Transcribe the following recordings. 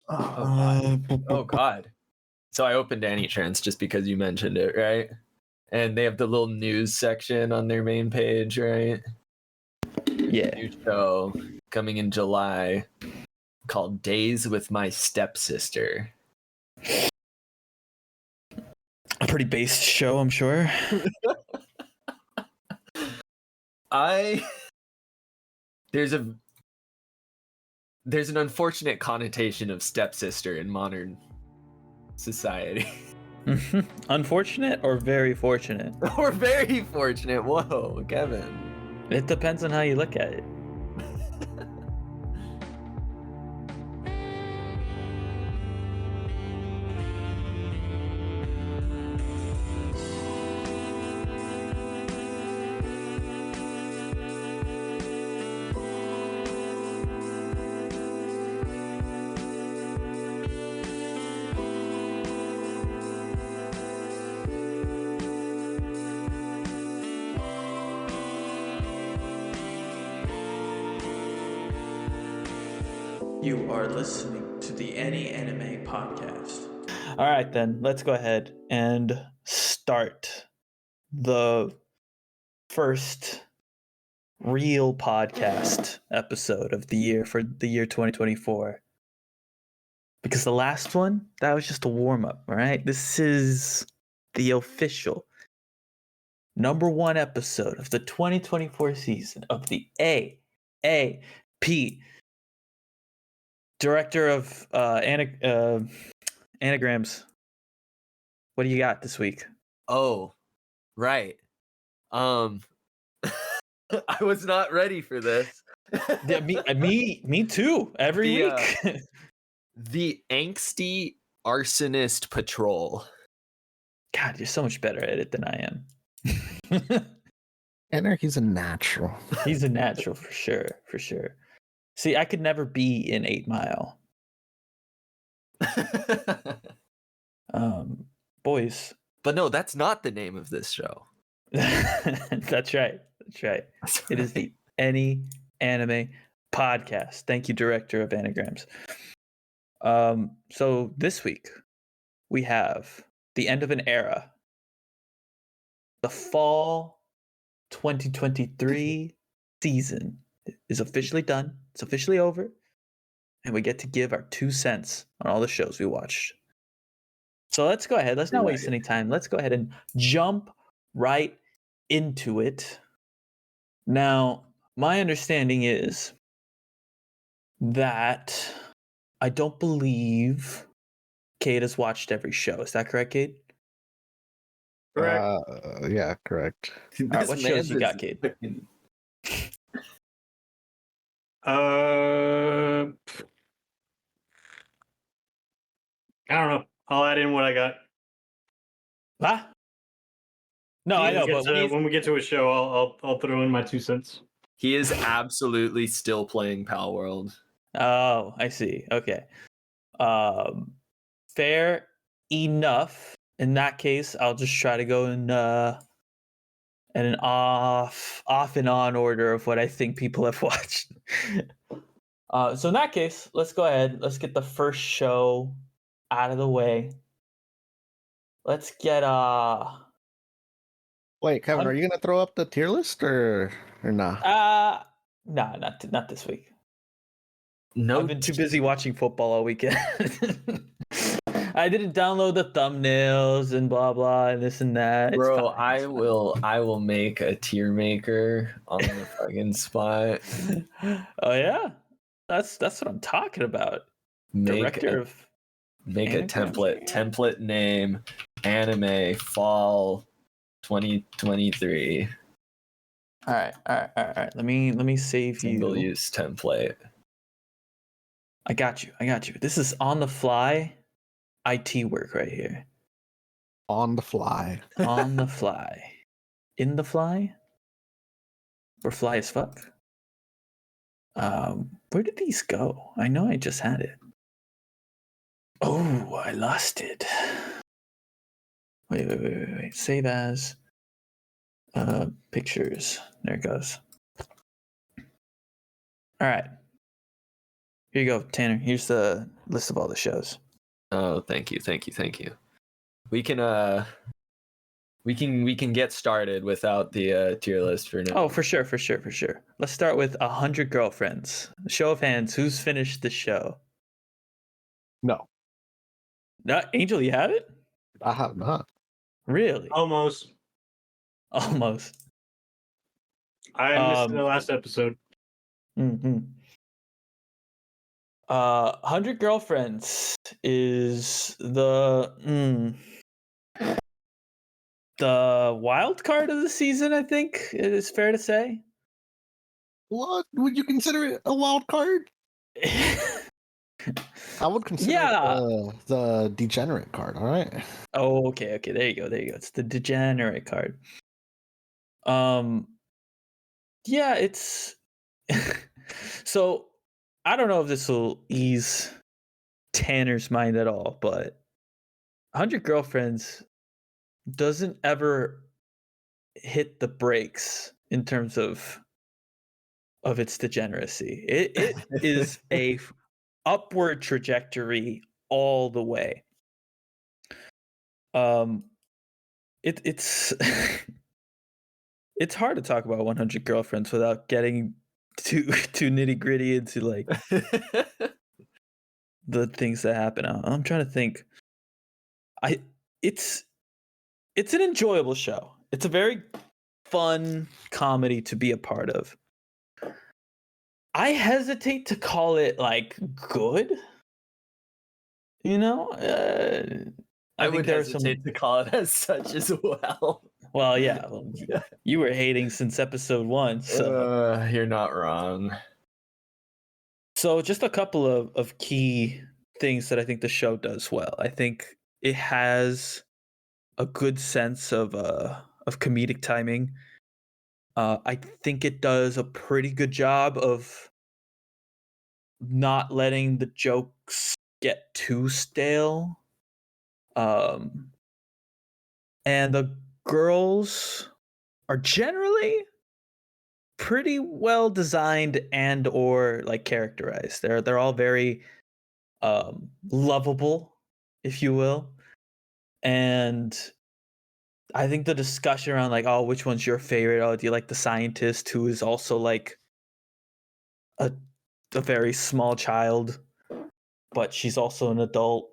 Oh God. So I opened AnyTrans just because you mentioned it, right? And they have the little news section on their main page, right? Yeah. New show coming in July called Days with My Stepsister. A pretty based show, I'm sure. There's an unfortunate connotation of stepsister in modern society. Unfortunate or very fortunate? Or very fortunate. Whoa, Kevin. It depends on how you look at it. You are listening to the Any Anime Podcast. All right, then, let's go ahead and start the first real podcast episode of the year for the year 2024. Because the last one, that was just a warm-up, all right? This is the official #1 episode of the 2024 season of the AAP. Director of anagrams. What do you got this week? Oh, right. I was not ready for this. Yeah, me too. Every week. The Angsty Arsonist Patrol. God, you're so much better at it than I am. Anarchy's a natural. He's a natural for sure. See, I could never be in 8 Mile. Boys. But no, that's not the name of this show. That's right. It is the Any Anime Podcast. Thank you, Director of Anagrams. So this week we have the end of an era. The fall 2023 season is officially done. It's officially over. And we get to give our 2 cents on all the shows we watched. So let's go ahead. Let's not waste any time. Let's go ahead and jump right into it. Now, my understanding is that I don't believe Cade has watched every show. Is that correct, Cade? Correct. Yeah, correct. All right, what shows you got, Cade? I don't know. I'll add in what I got. Huh? No, I know, but when we get to a show, I'll throw in my 2 cents. He is absolutely still playing Pal World. Oh, I see. Okay. Fair enough. In that case, I'll just try to go in an off and on order of what I think people have watched. So in that case, let's go ahead. Let's get the first show out of the way. Let's get Wait, Kevin, are you gonna throw up the tier list or not? No, not this week. No, I've been too busy watching football all weekend. I didn't download the thumbnails and blah blah and this and that. Bro, I will make a tier maker on the fucking spot. Oh yeah, that's what I'm talking about. Make a template name anime fall 2023. All right. Let me save Single use template. I got you. This is on the fly IT work right here. On the fly. On the fly. In the fly? We're fly as fuck. Where did these go? I know I just had it. Oh, I lost it. Wait. Save as. Pictures. There it goes. All right. Here you go, Tanner. Here's the list of all the shows. Oh, thank you. We can get started without the tier list for now. Oh, for sure. Let's start with 100 Girlfriends. Show of hands, who's finished the show? No, Angel, you have it? I have not. Really? Almost. Almost. I missed the last episode. Mm-hmm. 100 Girlfriends is the wild card of the season, I think it is fair to say. What would you consider it a wild card? I would consider it the degenerate card. All right. Oh, okay. There you go. It's the degenerate card. Yeah, it's so I don't know if this will ease Tanner's mind at all, but 100 Girlfriends doesn't ever hit the brakes in terms of its degeneracy. It is a upward trajectory all the way. It's it's hard to talk about 100 Girlfriends without getting too nitty gritty into like the things that happen. I'm trying to think. It's an enjoyable show. It's a very fun comedy to be a part of. I hesitate to call it like good. You know, I would hesitate to call it as such as well. Well, yeah. You were hating since episode 1, so you're not wrong. So just a couple of key things that I think the show does well. I think it has a good sense of comedic timing. I think it does a pretty good job of not letting the jokes get too stale. And the girls are generally pretty well designed and or like characterized. They're all very lovable, if you will. And I think the discussion around like, oh, which one's your favorite? Oh, do you like the scientist who is also like a very small child, but she's also an adult?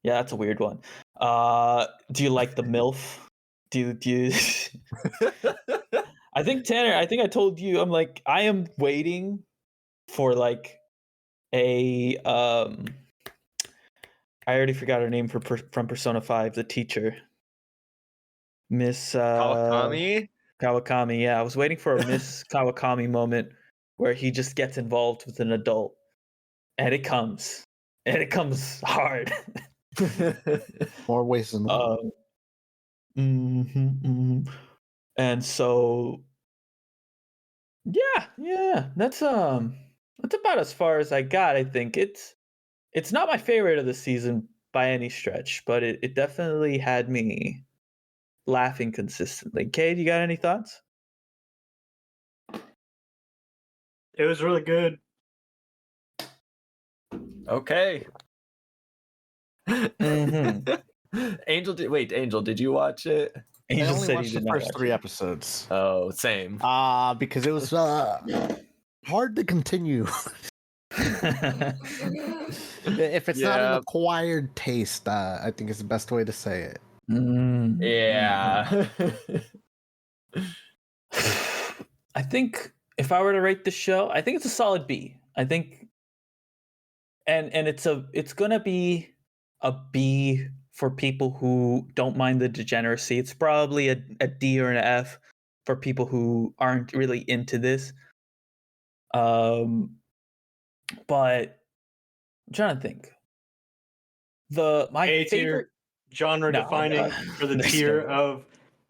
Yeah, that's a weird one. Do you like the MILF? Do you I think Tanner, I think I told you, I'm like, I am waiting for like a I already forgot her name from Persona 5, the teacher. Miss Kawakami? Kawakami, yeah. I was waiting for a Miss Kawakami moment where he just gets involved with an adult. And it comes. And it comes hard. More ways than one. And so yeah, that's about as far as I got. I think it's not my favorite of the season by any stretch, but it definitely had me laughing consistently. Cade, you got any thoughts? It was really good. Okay. Angel, did you watch it? I only watched the first 3 episodes. Oh, same. Because it was hard to continue. If it's not an acquired taste, I think it's the best way to say it. Yeah. I think if I were to rate the show, I think it's a solid B. I think, and it's gonna be a B for people who don't mind the degeneracy. It's probably a D or an F for people who aren't really into this. But I'm trying to think. My favorite genre defining for the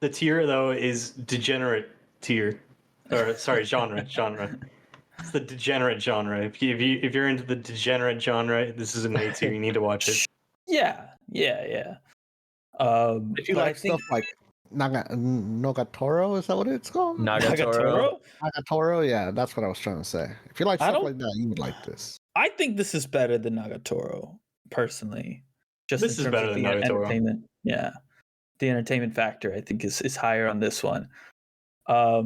tier though is degenerate tier, or sorry, genre. It's the degenerate genre. If you're into the degenerate genre, this is an A tier. You need to watch it. Yeah. If you like stuff like Nagatoro, is that what it's called? Nagatoro. Nagatoro, yeah, that's what I was trying to say. If you like stuff like that, you would like this. I think this is better than Nagatoro, personally. Just This in is terms better of than the Nagatoro. entertainment. Yeah. The entertainment factor, I think, is higher on this one. I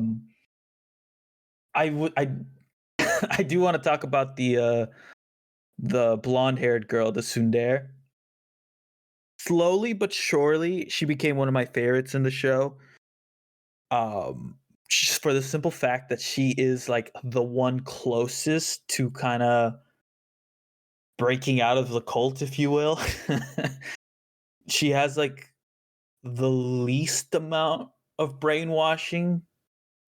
I do want to talk about the blonde-haired girl, the tsundere. Slowly but surely, she became one of my favorites in the show. Just for the simple fact that she is like the one closest to kind of breaking out of the cult, if you will. She has like the least amount of brainwashing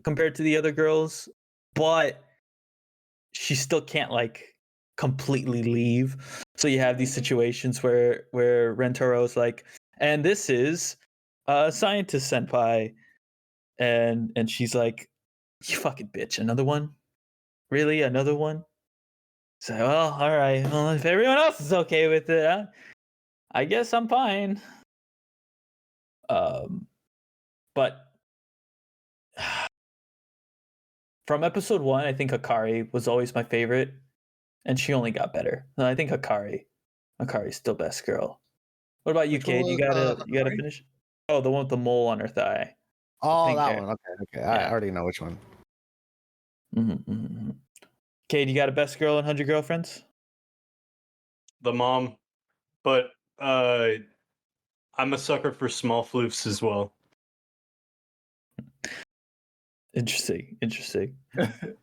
compared to the other girls, but she still can't like completely leave. So you have these situations where Rentoro's like, and this is a scientist senpai, and she's like, you fucking bitch, another one? Really? Another one? So, well, all right. Well, if everyone else is okay with it, I guess I'm fine. But from episode 1, I think Hikari was always my favorite, and she only got better. I think Hikari's still best girl. What about you, Cade? You gotta finish. Oh, the one with the mole on her thigh. Oh, that hair. one. Okay. I already know which one. Cade, you got a best girl and 100 girlfriends? The mom, but I'm a sucker for small floofs as well. Interesting.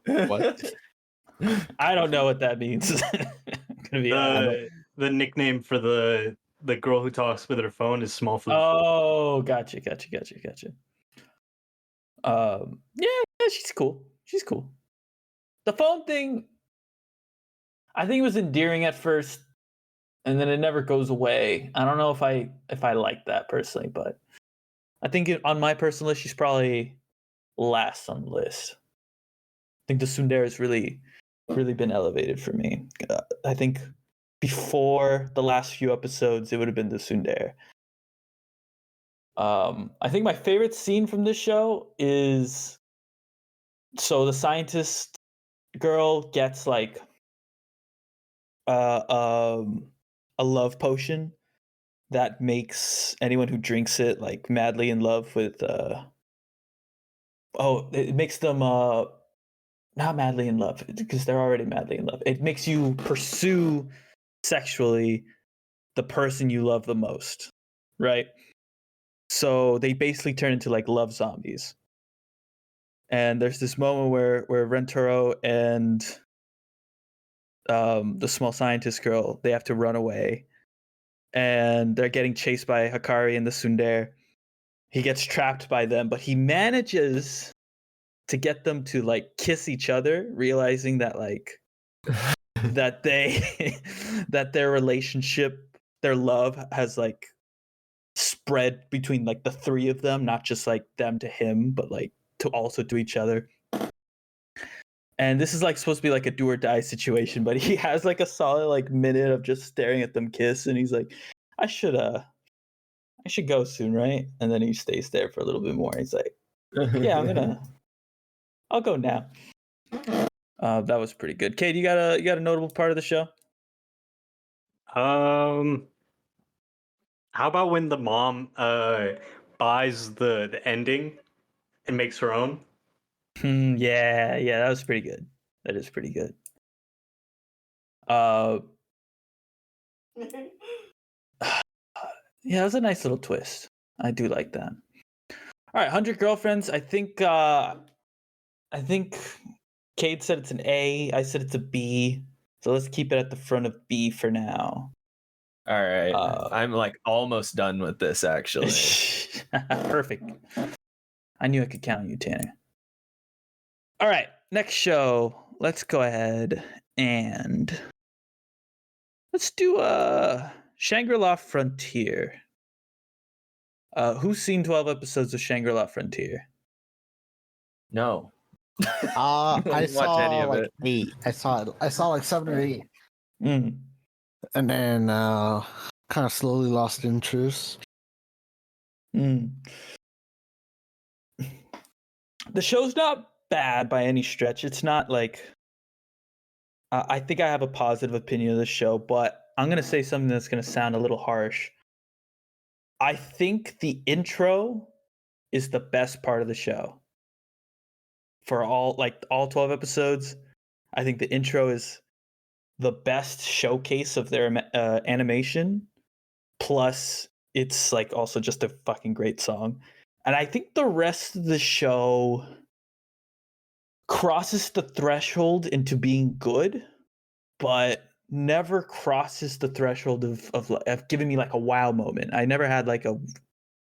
What? I don't know what that means. I'm gonna be honest. The nickname for the girl who talks with her phone is small floof. Oh, gotcha. Yeah, she's cool. The phone thing, I think it was endearing at first, and then it never goes away. I don't know if I like that personally, but I think on my personal list, she's probably last on the list. I think the tsundere has really been elevated for me. I think before the last few episodes, it would have been the tsundere. I think my favorite scene from this show is, so the scientist girl gets like a love potion that makes anyone who drinks it like madly in love with it makes them not madly in love, because they're already madly in love. It makes you pursue sexually the person you love the most, right? So they basically turn into like love zombies. And there's this moment where Rentaro and the small scientist girl, they have to run away, and they're getting chased by Hikari and the tsundere. He gets trapped by them, but he manages to get them to like kiss each other, realizing that like that their relationship, their love has like spread between like the three of them, not just like them to him, but like to each other. And this is like supposed to be like a do or die situation, but he has like a solid like minute of just staring at them kiss, and he's like, I should go soon, right? And then he stays there for a little bit more. He's like, yeah, I'll go now. That was pretty good. Kate, you got a notable part of the show? How about when the mom buys the ending and makes her own? Yeah, that was pretty good. That is pretty good. Yeah, it was a nice little twist. I do like that. All right, 100 girlfriends. I think Cade said it's an A. I said it's a B. So let's keep it at the front of B for now. All right. I'm like almost done with this, actually. Perfect. I knew I could count on you, Tanner. All right, next show. Let's go ahead and let's do Shangri-La Frontier. Who's seen 12 episodes of Shangri-La Frontier? No. I saw any of like it. 8. I saw like 7 or 8. Mm. And then kind of slowly lost interest. The show's not bad by any stretch. It's not like I think I have a positive opinion of the show, but I'm gonna say something that's gonna sound a little harsh. I think the intro is the best part of the show. For all 12 episodes, I think the intro is the best showcase of their animation. Plus, it's like also just a fucking great song. And I think the rest of the show crosses the threshold into being good, but never crosses the threshold of giving me like a wow moment. I never had like a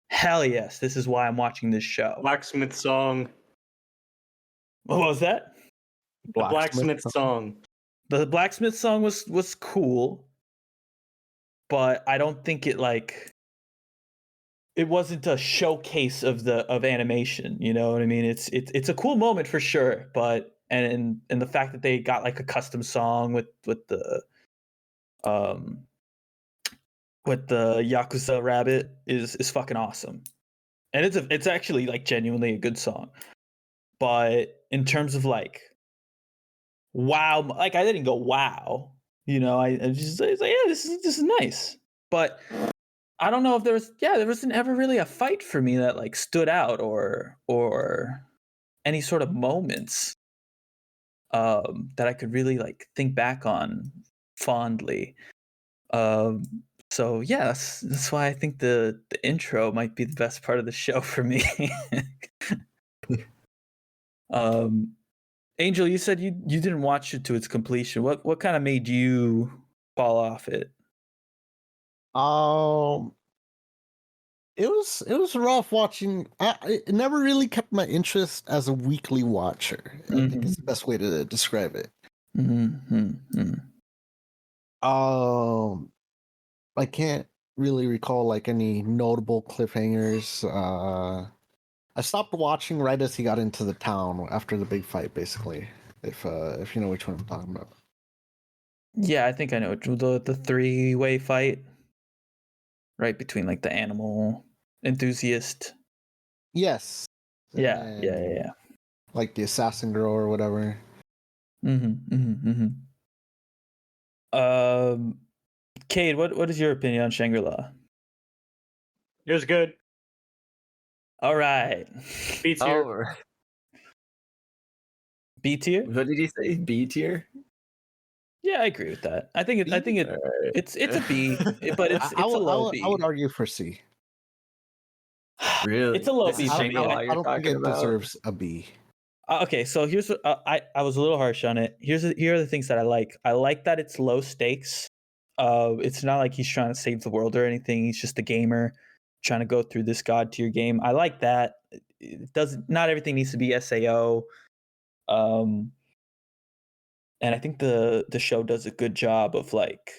hell yes, this is why I'm watching this show. Blacksmith song. What was that? The Blacksmith song. The Blacksmith song was cool, but I don't think it wasn't a showcase of animation. You know what I mean? It's a cool moment for sure, but and the fact that they got like a custom song with the Yakuza rabbit is fucking awesome, and it's actually like genuinely a good song. But in terms of like wow, like I didn't go wow, you know, I just like, yeah, this is nice, but I don't know if there wasn't ever really a fight for me that like stood out or any sort of moments that I could really like think back on fondly. So yeah, that's why I think the intro might be the best part of the show for me. Angel, you said you didn't watch it to its completion. What kind of made you fall off it? It was rough watching. It never really kept my interest as a weekly watcher. I think it's the best way to describe it. I can't really recall like any notable cliffhangers. I stopped watching right as he got into the town after the big fight, basically. If you know which one I'm talking about. Yeah, I think I know the three-way fight, right between like the animal enthusiast. Yes. Yeah. Like the assassin girl or whatever. Cade, what is your opinion on Shangri-La? It was good. All right. B tier. B tier? What did he say? B tier? Yeah, I agree with that. I think it's a B, but it's a low B. I would argue for C. Really? It's a low This B. is for me. Shangri-La I you're don't think talking it about? deserves a B. Okay, so here's what I was a little harsh on it. Here are the things that I like. I like that it's low stakes. It's not like he's trying to save the world or anything. He's just a gamer trying to go through this god tier game. I like that. It doesn't. Not everything needs to be SAO. And I think the show does a good job of like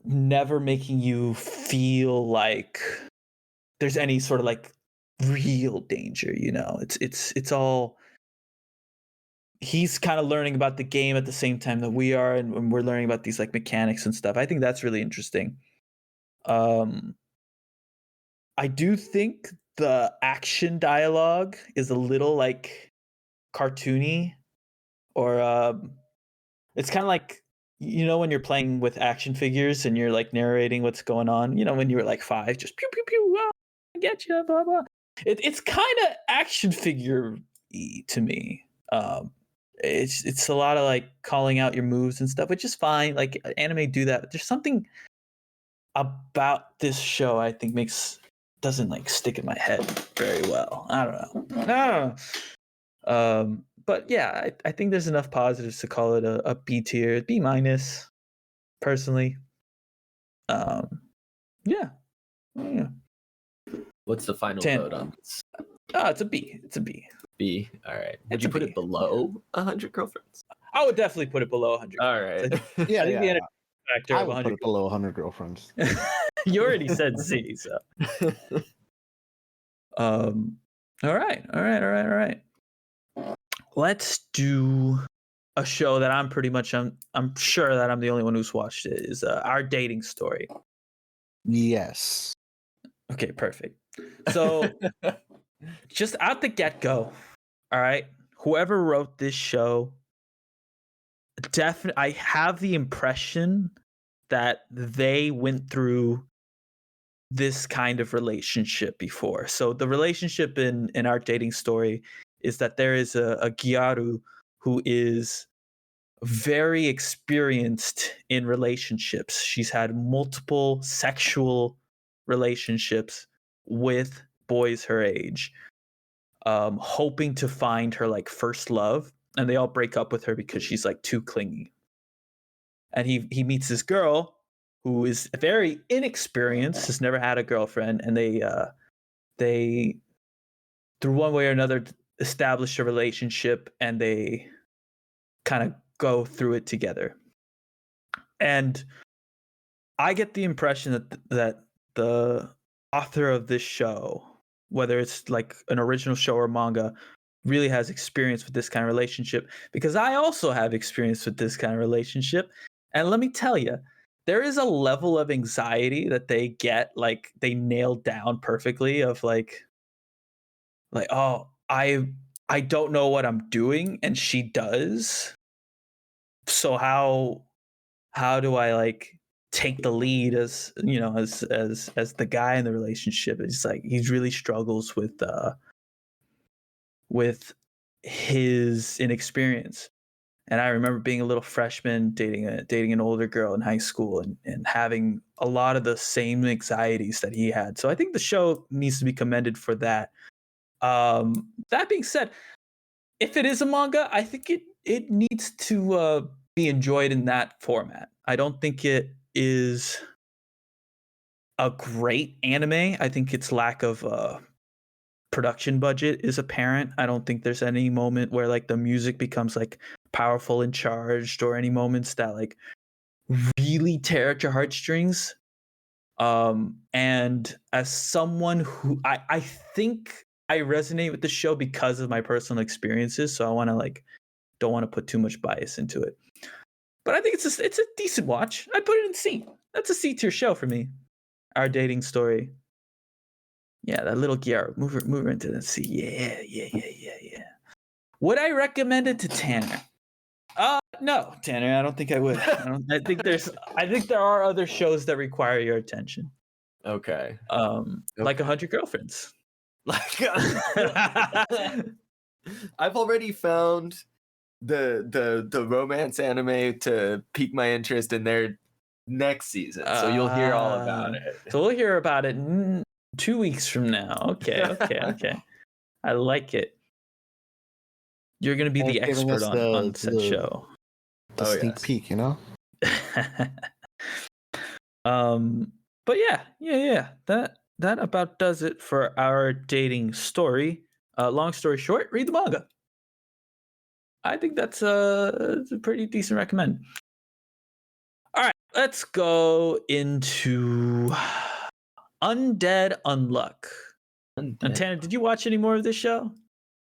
never making you feel like there's any sort of like real danger. You know, it's all. He's kind of learning about the game at the same time that we are, and we're learning about these like mechanics and stuff. I think that's really interesting. I do think the action dialogue is a little like cartoony, or it's kind of like, you know, when you're playing with action figures and you're like narrating what's going on. You know, when you were like 5, just pew pew pew, ah, I get you, blah blah. It's kind of action figure-y to me. It's a lot of like calling out your moves and stuff, which is fine. Like anime do that. But there's something about this show I think doesn't like stick in my head very well. I don't know. But yeah, I think there's enough positives to call it a B tier, B minus, personally. Yeah. What's the final vote on this? Oh, it's a B. It's a B. B. All right. Would It's you a put B. it below 100 Girlfriends? I would definitely put it below 100. All right. I think the entertainment factor I of would 100. put it below 100 Girlfriends. You already said C, so. All right. Let's do a show that I'm sure that I'm the only one who's watched it, is Our Dating Story. Yes. Okay, perfect. So just out the get-go, all right, whoever wrote this show, I have the impression that they went through this kind of relationship before. So the relationship in our dating story is that there is a Gyaru who is very experienced in relationships. She's had multiple sexual relationships with boys her age, hoping to find her like first love, and they all break up with her because she's like too clingy. And he meets this girl who is very inexperienced, has never had a girlfriend, and they through one way or another establish a relationship, and they kind of go through it together. And I get the impression that the author of this show, whether it's like an original show or manga, really has experience with this kind of relationship, because I also have experience with this kind of relationship. And let me tell you, there is a level of anxiety that they get, like they nail down perfectly, of like, oh, I don't know what I'm doing and she does. So how do I like take the lead as, you know, as the guy in the relationship? It's like he really struggles with his inexperience. And I remember being a little freshman, dating an older girl in high school, and having a lot of the same anxieties that he had. So I think the show needs to be commended for that. That being said, if it is a manga, I think it needs to be enjoyed in that format. I don't think it is a great anime. I think its lack of production budget is apparent. I don't think there's any moment where like the music becomes like powerful and charged, or any moments that like really tear at your heartstrings. And as someone who I think I resonate with the show because of my personal experiences, so I want to like don't want to put too much bias into it. But I think it's a decent watch. I'd put it in C. That's a C tier show for me. Our dating story. Yeah, that little Gyara. Move her into the C. Yeah. Would I recommend it to Tanner? No, Tanner, I don't think I would. I think there are other shows that require your attention. Okay. Like 100 Girlfriends. Like I've already found the romance anime to pique my interest in their next season, so you'll hear all about it. So we'll hear about it 2 weeks from now. Okay. I like it. You're gonna be the expert on said show. The sneak peek, you know. But yeah. That about does it for our dating story. Long story short, read the manga. I think that's a pretty decent recommend. All right, let's go into Undead Unluck. And Tanner, did you watch any more of this show?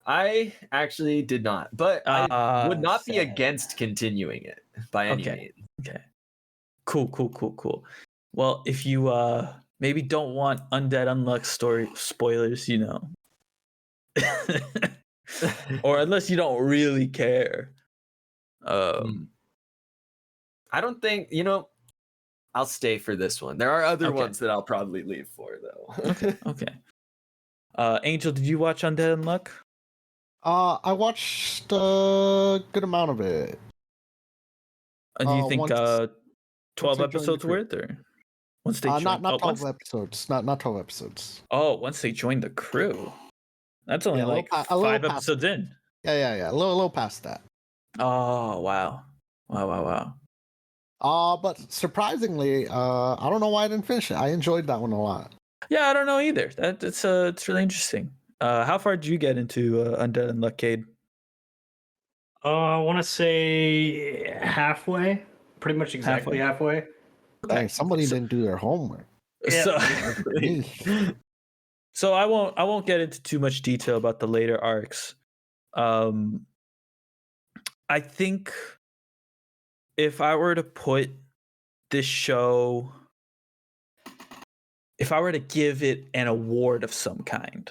I actually did not, but I would not be against continuing it by any means. Okay. Cool. Well, if you maybe don't want Undead Unluck story spoilers, you know. Or unless you don't really care. I don't think, you know, I'll stay for this one. There are other ones that I'll probably leave for, though. Okay. Angel, did you watch Undead Unluck? I watched a good amount of it. Do you think 12 episodes worth, or once they not 12 episodes, not 12 episodes. Oh, once they joined the crew, that's only like 5 episodes in. Yeah, a little past that. Oh wow. But surprisingly, I don't know why I didn't finish it. I enjoyed that one a lot. Yeah, I don't know either. It's really interesting. How far did you get into Undead Unluck, Cade? I want to say halfway. Pretty much exactly halfway. Dang, somebody didn't do their homework. Yeah. So I won't get into too much detail about the later arcs. I think if I were to put this show, if I were to give it an award of some kind,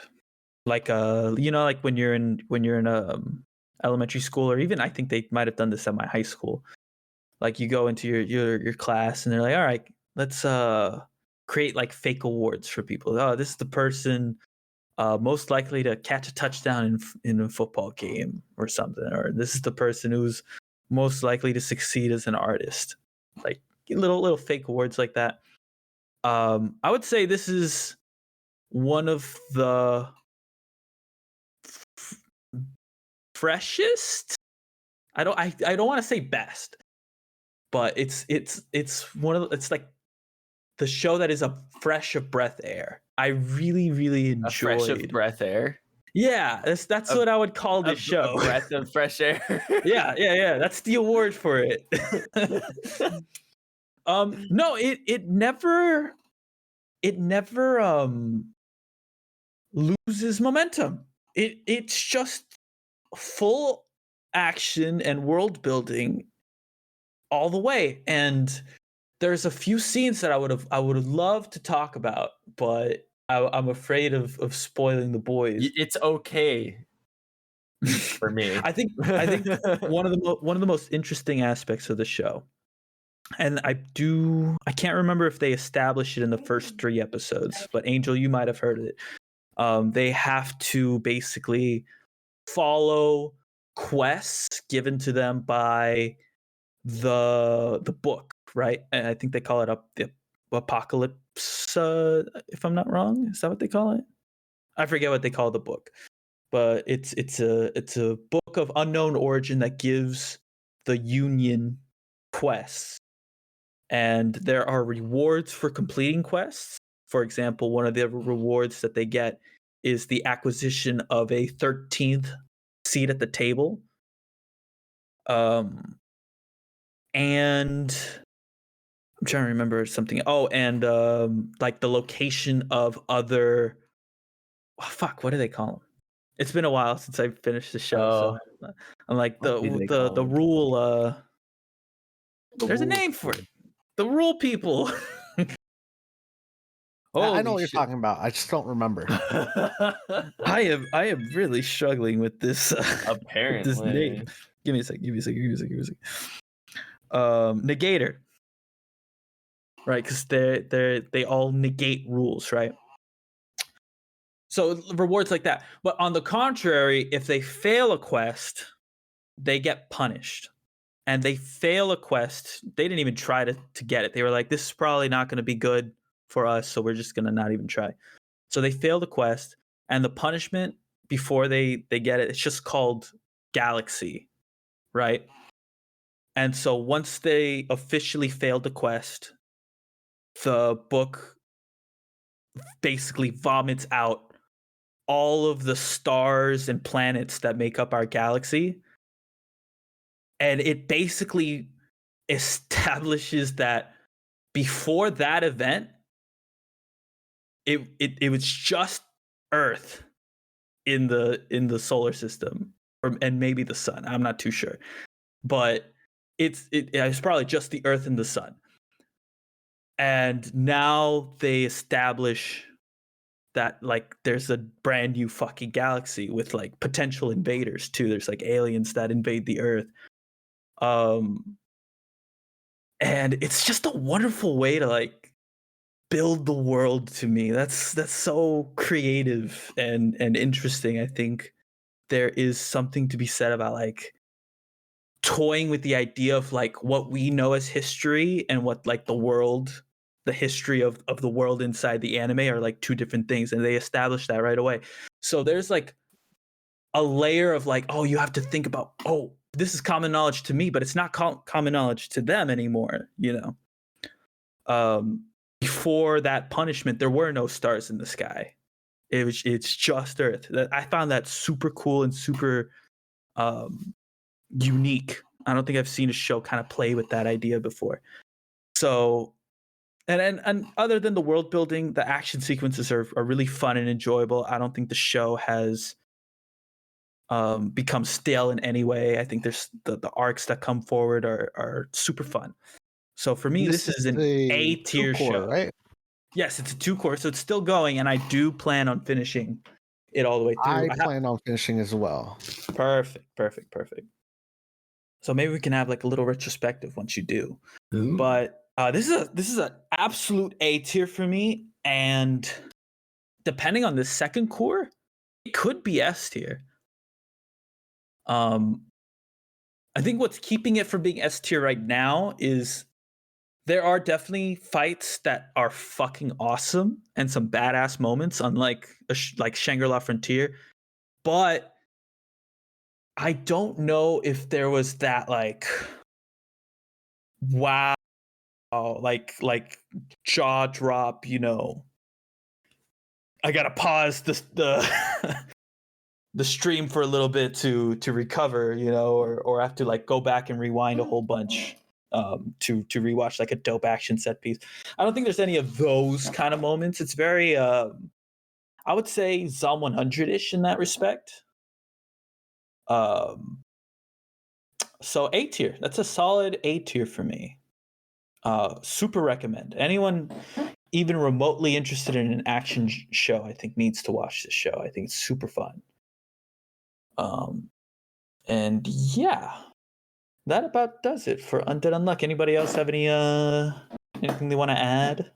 like like when you're in elementary school, or even I think they might have done this at my high school. Like you go into your class and they're like, all right, let's create like fake awards for people. Oh, this is the person most likely to catch a touchdown in a football game or something, or this is the person who's most likely to succeed as an artist. Like little fake awards like that. I would say this is one of the freshest. I don't want to say best, but it's one of it's like the show that is a fresh of breath air. I really enjoyed. A fresh of breath air. Yeah, that's what I would call this show. A breath of fresh air. yeah. That's the award for it. No, it never loses momentum. It's just full action and world building all the way. And there's a few scenes that I would have loved to talk about, but I'm afraid of spoiling the boys. It's okay for me. I think one of the most interesting aspects of the show, and I can't remember if they established it in the first 3 episodes, but Angel, you might have heard of it. They have to basically follow quests given to them by the book, right? And I think they call it the Apocalypse, if I'm not wrong. Is that what they call it? I forget what they call the book, but it's a book of unknown origin that gives the Union quests, and there are rewards for completing quests. For example, one of the rewards that they get is the acquisition of a 13th seat at the table. And I'm trying to remember something. Oh, and like the location of other. Oh, fuck, what do they call them? It's been a while since I finished the show. So I'm like the rule. There's a name for it. The rule people. I know what you're talking about. I just don't remember. I am really struggling with this. Apparently, with this name. Give me a sec. Negator. Right, because they all negate rules, right? So rewards like that. But on the contrary, if they fail a quest, they get punished. And they fail a quest, they didn't even try to get it. They were like, this is probably not going to be good for us, so we're just going to not even try. So they fail the quest, and the punishment before they get it, it's just called Galaxy, right? And so once they officially failed the quest, the book basically vomits out all of the stars and planets that make up our galaxy. And it basically establishes that before that event, it was just Earth in the solar system, and maybe the sun. I'm not too sure, but it's probably just the Earth and the sun. And now they establish that like there's a brand new fucking galaxy with like potential invaders too. There's like aliens that invade the Earth. And it's just a wonderful way to like build the world to me. That's so creative and interesting. I think there is something to be said about like toying with the idea of like what we know as history and what like the history of the world inside the anime are like two different things, and they establish that right away. So there's like a layer of like, oh, you have to think about, oh, this is common knowledge to me, but it's not common knowledge to them anymore, you know. Before that punishment, there were no stars in the sky. It's just Earth. I found that super cool and super unique. I don't think I've seen a show kind of play with that idea before. So, and other than the world building, the action sequences are really fun and enjoyable. I don't think the show has become stale in any way. I think there's the arcs that come forward are super fun. So for me, this is an A-tier show, right? Yes, it's a 2-cour, so it's still going, and I do plan on finishing it all the way through. I plan on finishing as well. Perfect. So maybe we can have like a little retrospective once you do. Ooh. But this is an absolute A tier for me, and depending on the second core, it could be S tier. I think what's keeping it from being S tier right now is there are definitely fights that are fucking awesome and some badass moments, unlike like Shangri-La Frontier. But I don't know if there was that like wow, like jaw drop. I gotta pause the the stream for a little bit to recover, or have to like go back and rewind a whole bunch to rewatch like a dope action set piece. I don't think there's any of those kind of moments. It's very I would say Zom 100-ish in that respect. So A tier. That's a solid A tier for me. Super recommend. Anyone even remotely interested in an action show, I think needs to watch this show. I think it's super fun. And yeah, that about does it for Undead Unluck. Anybody else have anything they want to add?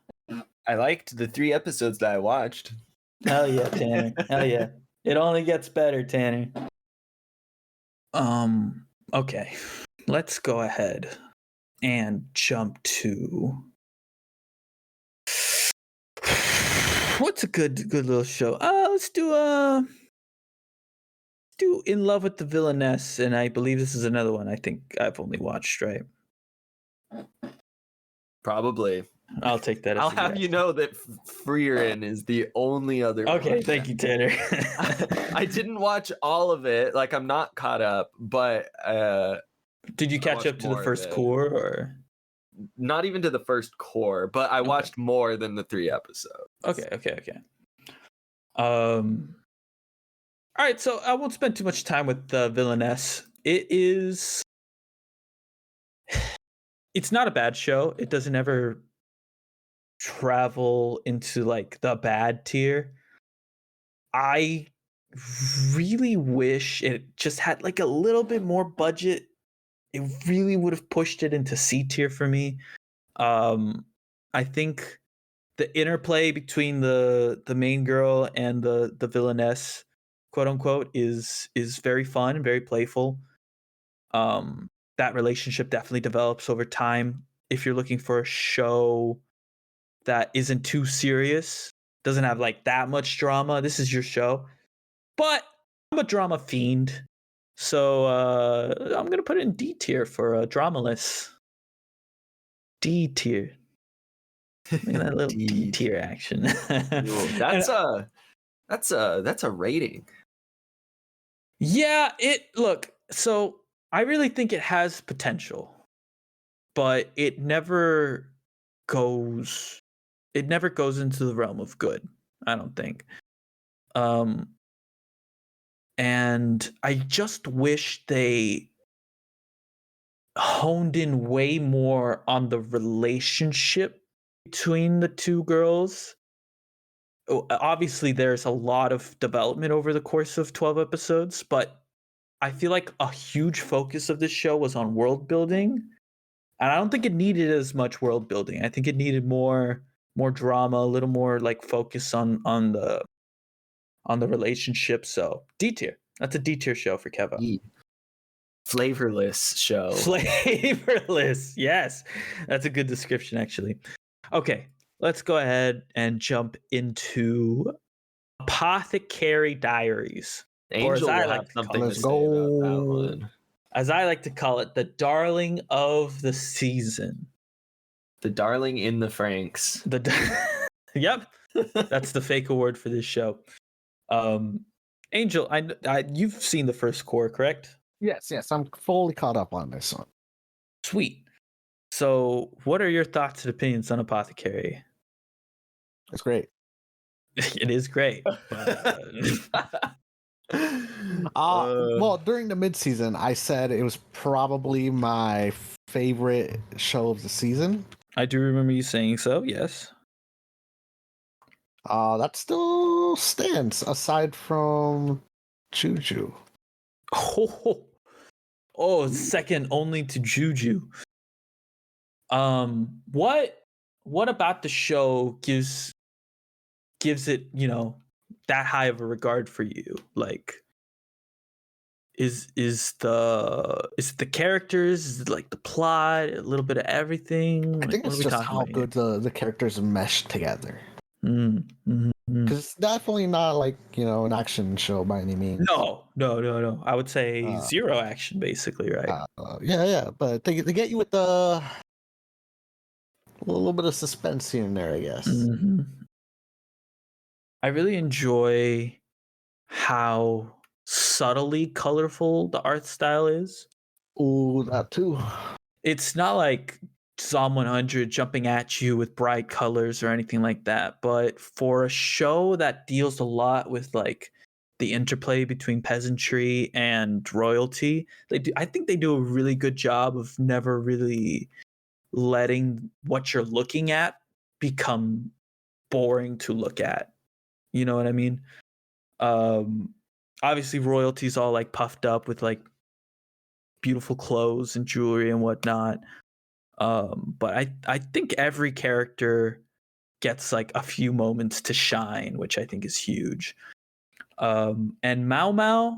I liked the 3 episodes that I watched. Hell yeah, Tanner. Hell yeah. It only gets better, Tanner. Okay. Let's go ahead and jump to what's a good little show? Let's do In Love with the Villainess, and I believe this is another one I think I've only watched, right? Probably. I'll take that as I'll a have yes. you know that Frieren is the only other Okay, one. thank you, Tanner. I didn't watch all of it. Like, I'm not caught up, but did you catch up to the first core, or not even to the first core, but I watched more than the 3 episodes. Okay. All right, so I won't spend too much time with the Villainess. It's not a bad show. It doesn't ever travel into like the bad tier. I really wish it just had like a little bit more budget. It really would have pushed it into C tier for me. I think the interplay between the main girl and the villainess, quote unquote, is very fun and very playful. That relationship definitely develops over time. If you're looking for a show that isn't too serious, doesn't have like that much drama, this is your show. But I'm a drama fiend, so I'm gonna put it in D tier for dramaless. D tier. Look at that little D tier action. That's a rating. Yeah, look, so I really think it has potential, but it never goes into the realm of good, I don't think. And I just wish they honed in way more on the relationship between the two girls. Obviously, there's a lot of development over the course of 12 episodes, but I feel like a huge focus of this show was on world building. And I don't think it needed as much world building. I think it needed more drama, a little more like focus on the relationship. So D tier. That's a D tier show for Keva. Flavorless show. Flavorless. Yes. That's a good description, actually. Okay. Let's go ahead and jump into Apothecary Diaries. Angel will have something to say about that one. As I like to call it, the darling of the season. The darling in the Franks. Yep. That's the fake award for this show. Angel, you've seen the first core, correct? Yes, I'm fully caught up on this one. Sweet. So, what are your thoughts and opinions on Apothecary? It's great. It is great. Well, during the mid-season, I said it was probably my favorite show of the season. I do remember you saying so, yes. That's still still stands aside from Juju. Second only to Juju. What about the show gives it, that high of a regard for you? Like, is the characters, is it like the plot, a little bit of everything? I think it's just how good the characters mesh together. Because it's definitely not like, an action show by any means. No. I would say zero action, basically, right? Yeah. But they get you with a little bit of suspense here and there, I guess. Mm-hmm. I really enjoy how subtly colorful the art style is. Ooh, that too. It's not like Psalm 100 jumping at you with bright colors or anything like that, but for a show that deals a lot with like the interplay between peasantry and royalty, I think they do a really good job of never really letting what you're looking at become boring to look at. You know what I mean? Obviously royalty's all like puffed up with like beautiful clothes and jewelry and whatnot. But I think every character gets like a few moments to shine, which I think is huge. And Mao Mao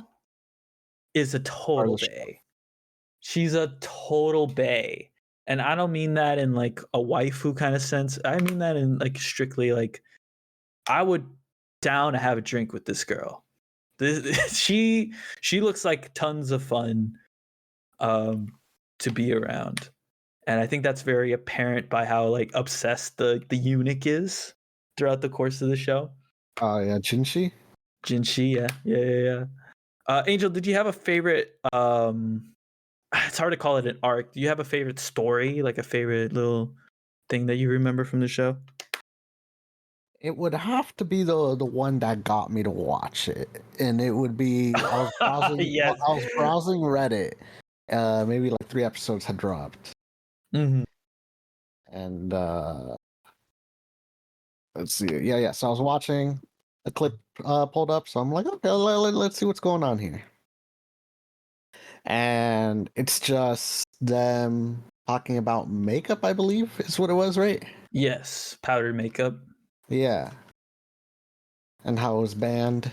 is a total bae. She's a total bae. And I don't mean that in like a waifu kind of sense. I mean that in like strictly like I would down to have a drink with this girl. She looks like tons of fun to be around. And I think that's very apparent by how like obsessed the eunuch is throughout the course of the show. Yeah, Jinshi, yeah. Angel, did you have a favorite it's hard to call it an arc. Do you have a favorite story, like a favorite little thing that you remember from the show? it would have to be the one that got me to watch it, and it would be I was browsing. Yes. I was browsing Reddit. Maybe like 3 episodes had dropped, Mm-hmm. and let's see. Yeah. So I was watching a clip pulled up, so I'm like, okay, let's see what's going on here. And it's just them talking about makeup, I believe is what it was, right? Yes, powdered makeup. Yeah. And how it was banned.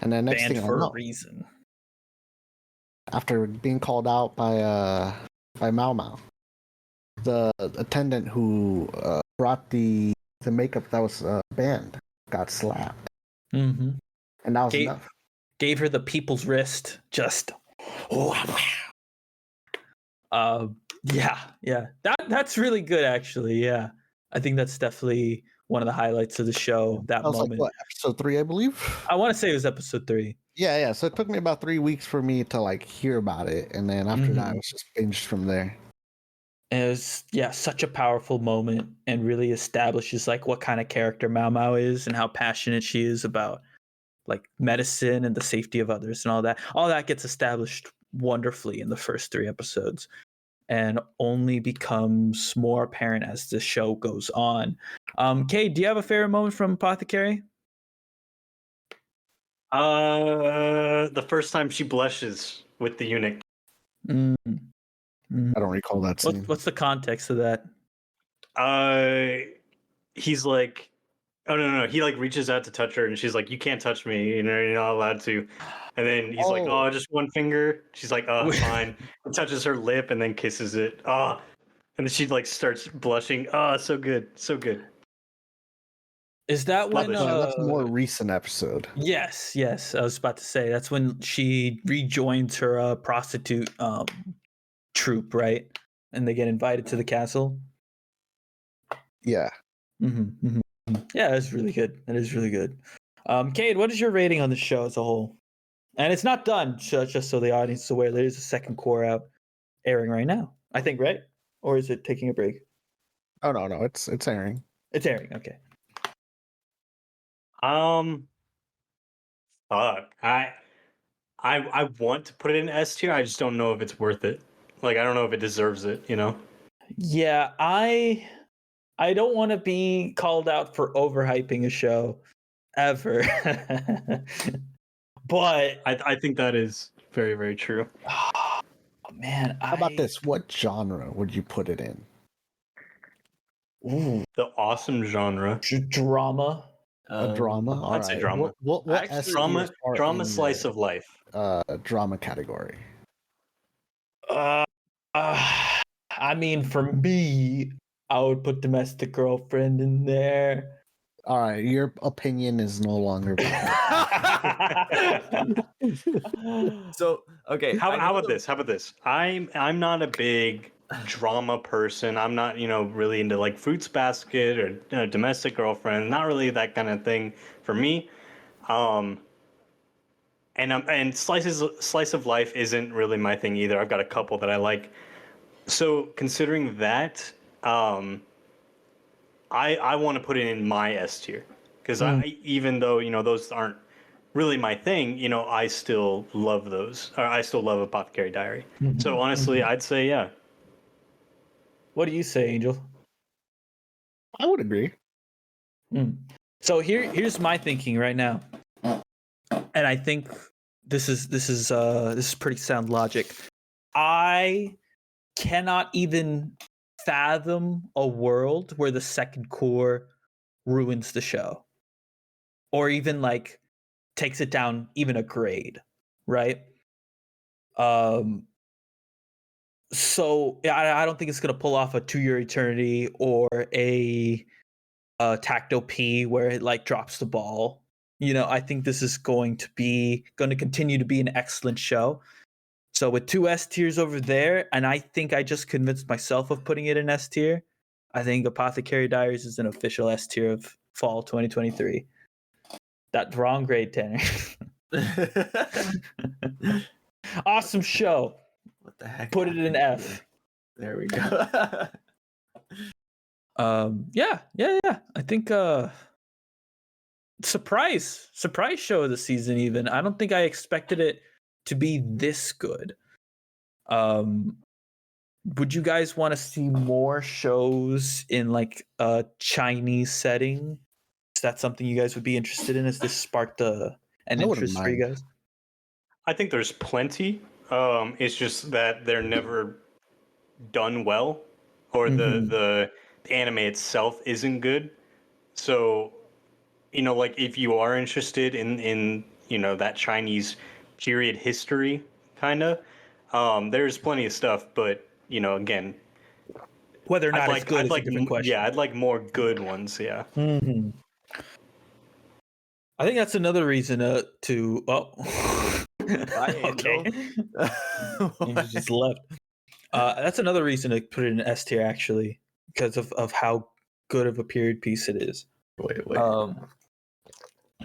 And then next banned thing for I know, a reason. after being called out by Mao Mao, the attendant who brought the makeup that was banned got slapped. Mm-hmm. And that was enough. Gave her the people's wrist. Just yeah. That's really good, actually. Yeah, I think that's definitely one of the highlights of the show. That was moment. like what, episode 3, I believe. I want to say it was episode 3. Yeah. So it took me about 3 weeks for me to like hear about it, and then after that, it was just binged from there. And it was such a powerful moment, and really establishes like what kind of character Mao Mao is and how passionate she is about like medicine and the safety of others and all that. All that gets established wonderfully in the first 3 episodes, and only becomes more apparent as the show goes on. Kay, do you have a favorite moment from Apothecary? The first time she blushes with the eunuch. I don't recall that scene. What's the context of that? He's like, oh no, he like reaches out to touch her, and she's like, "You can't touch me, you're not allowed to." And then he's like, "Oh, just one finger." She's like, "Oh, fine." And touches her lip and then kisses it. And then she like starts blushing. So good, so good. Is that when that's a more recent episode? Yes. I was about to say that's when she rejoins her prostitute troupe, right? And they get invited to the castle. Yeah. Mm-hmm. Yeah, that's really good. That is really good. Cade, what is your rating on the show as a whole? And it's not done, just so the audience is aware. There is a second core out airing right now, I think, right? Or is it taking a break? Oh no, it's airing. It's airing. Okay. Fuck. I want to put it in S tier. I just don't know if it's worth it. Like, I don't know if it deserves it, you know? Yeah, I don't want to be called out for overhyping a show, ever. But I think that is very, very true. oh, man, How about this? What genre would you put it in? Ooh, The awesome genre. drama. A drama? All I'd say right. drama. What Actually, S Drama, tiers are drama in slice of life. drama category? Uh, I mean, for me, I would put Domestic Girlfriend in there. All right, your opinion is no longer valid. So okay, How I know about this? How about this? I'm not a big drama person. I'm not, really into like Fruits Basket or Domestic Girlfriend. Not really that kind of thing for me. And slice of life isn't really my thing either. I've got a couple that I like. So considering that, I want to put it in my S tier because even though those aren't really my thing, I still love those. Or I still love Apothecary Diary. So honestly, I'd say yeah. What do you say, Angel? I would agree. So here's my thinking right now, and I think this is pretty sound logic. I cannot even fathom a world where the second core ruins the show, or even like takes it down even a grade, right? So I don't think it's gonna pull off a 2-year eternity or a Tacto P where it like drops the ball. I think this is going to continue to be an excellent show. So with 2 S tiers over there, and I think I just convinced myself of putting it in S tier. I think Apothecary Diaries is an official S tier of fall 2023. That wrong grade, Tanner. Awesome show. What the heck? Put it in F. There we go. Yeah. I think surprise show of the season. Even I don't think I expected it to be this good. Would you guys want to see more shows in like a Chinese setting? Is that something you guys would be interested in? Has this sparked an interest for you guys? I think there's plenty. It's just that they're never done well, or the anime itself isn't good. So, like if you are interested in that Chinese period history, kind of, there's plenty of stuff. But again, whether or not it's good is a different question. Yeah, I'd like more good ones. Yeah. I think that's another reason to. Oh, okay. Angel just left. That's another reason to put it in S tier, actually, because of how good of a period piece it is. Wait.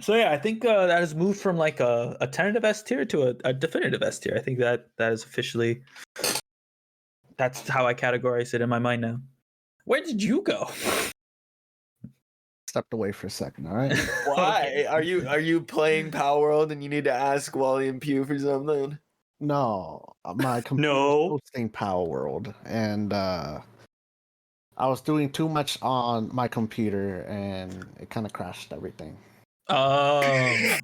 So yeah, I think that has moved from like a tentative S tier to a definitive S tier. I think that is officially. That's how I categorize it in my mind now. Where did you go? Stepped away for a second. All right. Why? Are you playing Power World and you need to ask Wally and Pew for something? No, my computer was hosting Power World, and I was doing too much on my computer, and it kind of crashed everything. Oh,